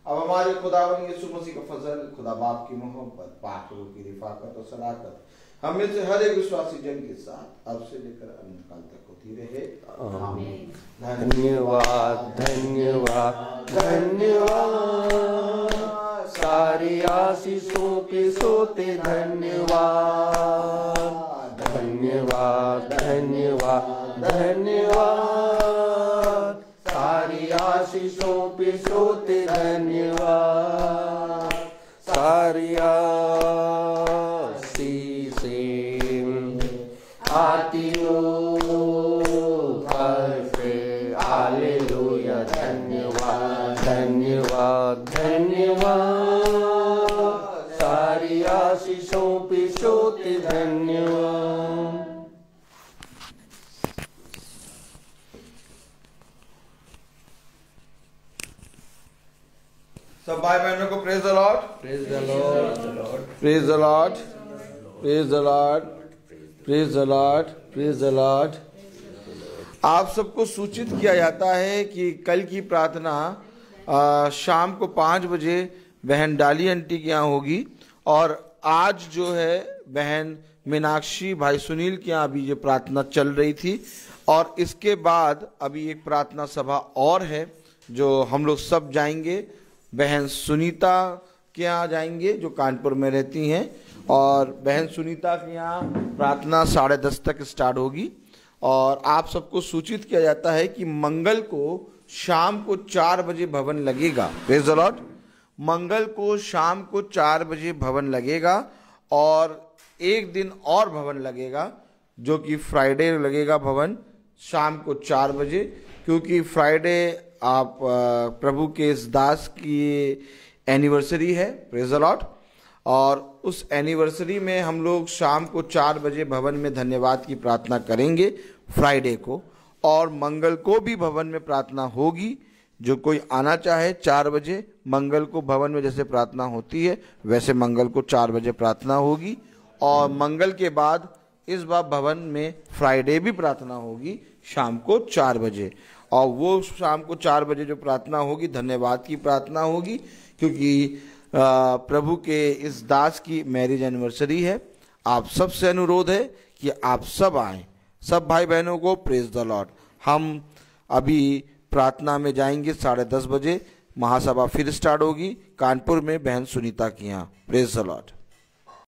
अब हमारे खुदावन यीशु मसीह का फजल, खुदा बाप की मोहब्बत, पाक रूह की रिफाकत और सदाकत हम में से हर एक विश्वासी जन के साथ अब से लेकर अनंत काल तक होती रहे, आमीन। धन्यवाद धन्यवाद धन्यवाद, सारे आशीषों के सोते धन्यवाद, धन्यवाद धन्यवाद धन्यवाद, सारी आशीषों पे सोते धन्यवाद, सारी आशीषें आती हो घर से, हालेलुया, धन्यवाद धन्यवाद धन्यवाद, सारी आशीषों पे सोते धन्यवाद। सब भाई बहनों को praise the Lord, praise the Lord, praise the Lord, praise the Lord, praise the Lord, praise the Lord. आप सबको सूचित किया जाता है कि कल की प्रार्थना शाम को 5 बजे बहन डाली आंटी के यहाँ होगी, और आज जो है बहन मीनाक्षी भाई सुनील के यहाँ अभी ये प्रार्थना चल रही थी, और इसके बाद अभी एक प्रार्थना सभा और है जो हम लोग सब जाएंगे। बहन सुनीता के यहाँ जाएंगे जो कानपुर में रहती हैं, और बहन सुनीता के यहाँ प्रार्थना 10:30 तक स्टार्ट होगी। और आप सबको सूचित किया जाता है कि मंगल को शाम को 4 बजे भवन लगेगा। Praise the Lord. मंगल को शाम को 4 बजे भवन लगेगा, और एक दिन और भवन लगेगा जो कि फ्राइडे लगेगा भवन शाम को 4 बजे, क्योंकि फ्राइडे आप प्रभु के इस दास की एनिवर्सरी है। Praise the Lord. और उस एनिवर्सरी में हम लोग शाम को 4 बजे भवन में धन्यवाद की प्रार्थना करेंगे फ्राइडे को, और मंगल को भी भवन में प्रार्थना होगी। जो कोई आना चाहे 4 बजे मंगल को भवन में जैसे प्रार्थना होती है वैसे मंगल को 4 बजे प्रार्थना होगी, और मंगल के बाद इस बार भवन में फ्राइडे भी प्रार्थना होगी शाम को 4 बजे। और वो शाम को 4 बजे जो प्रार्थना होगी धन्यवाद की प्रार्थना होगी, क्योंकि प्रभु के इस दास की मैरिज एनिवर्सरी है। आप सब से अनुरोध है कि आप सब आएं, सब भाई बहनों को। Praise the Lord. हम अभी प्रार्थना में जाएंगे 10:30 बजे, महासभा फिर स्टार्ट होगी कानपुर में बहन सुनीता के यहाँ। Praise the Lord.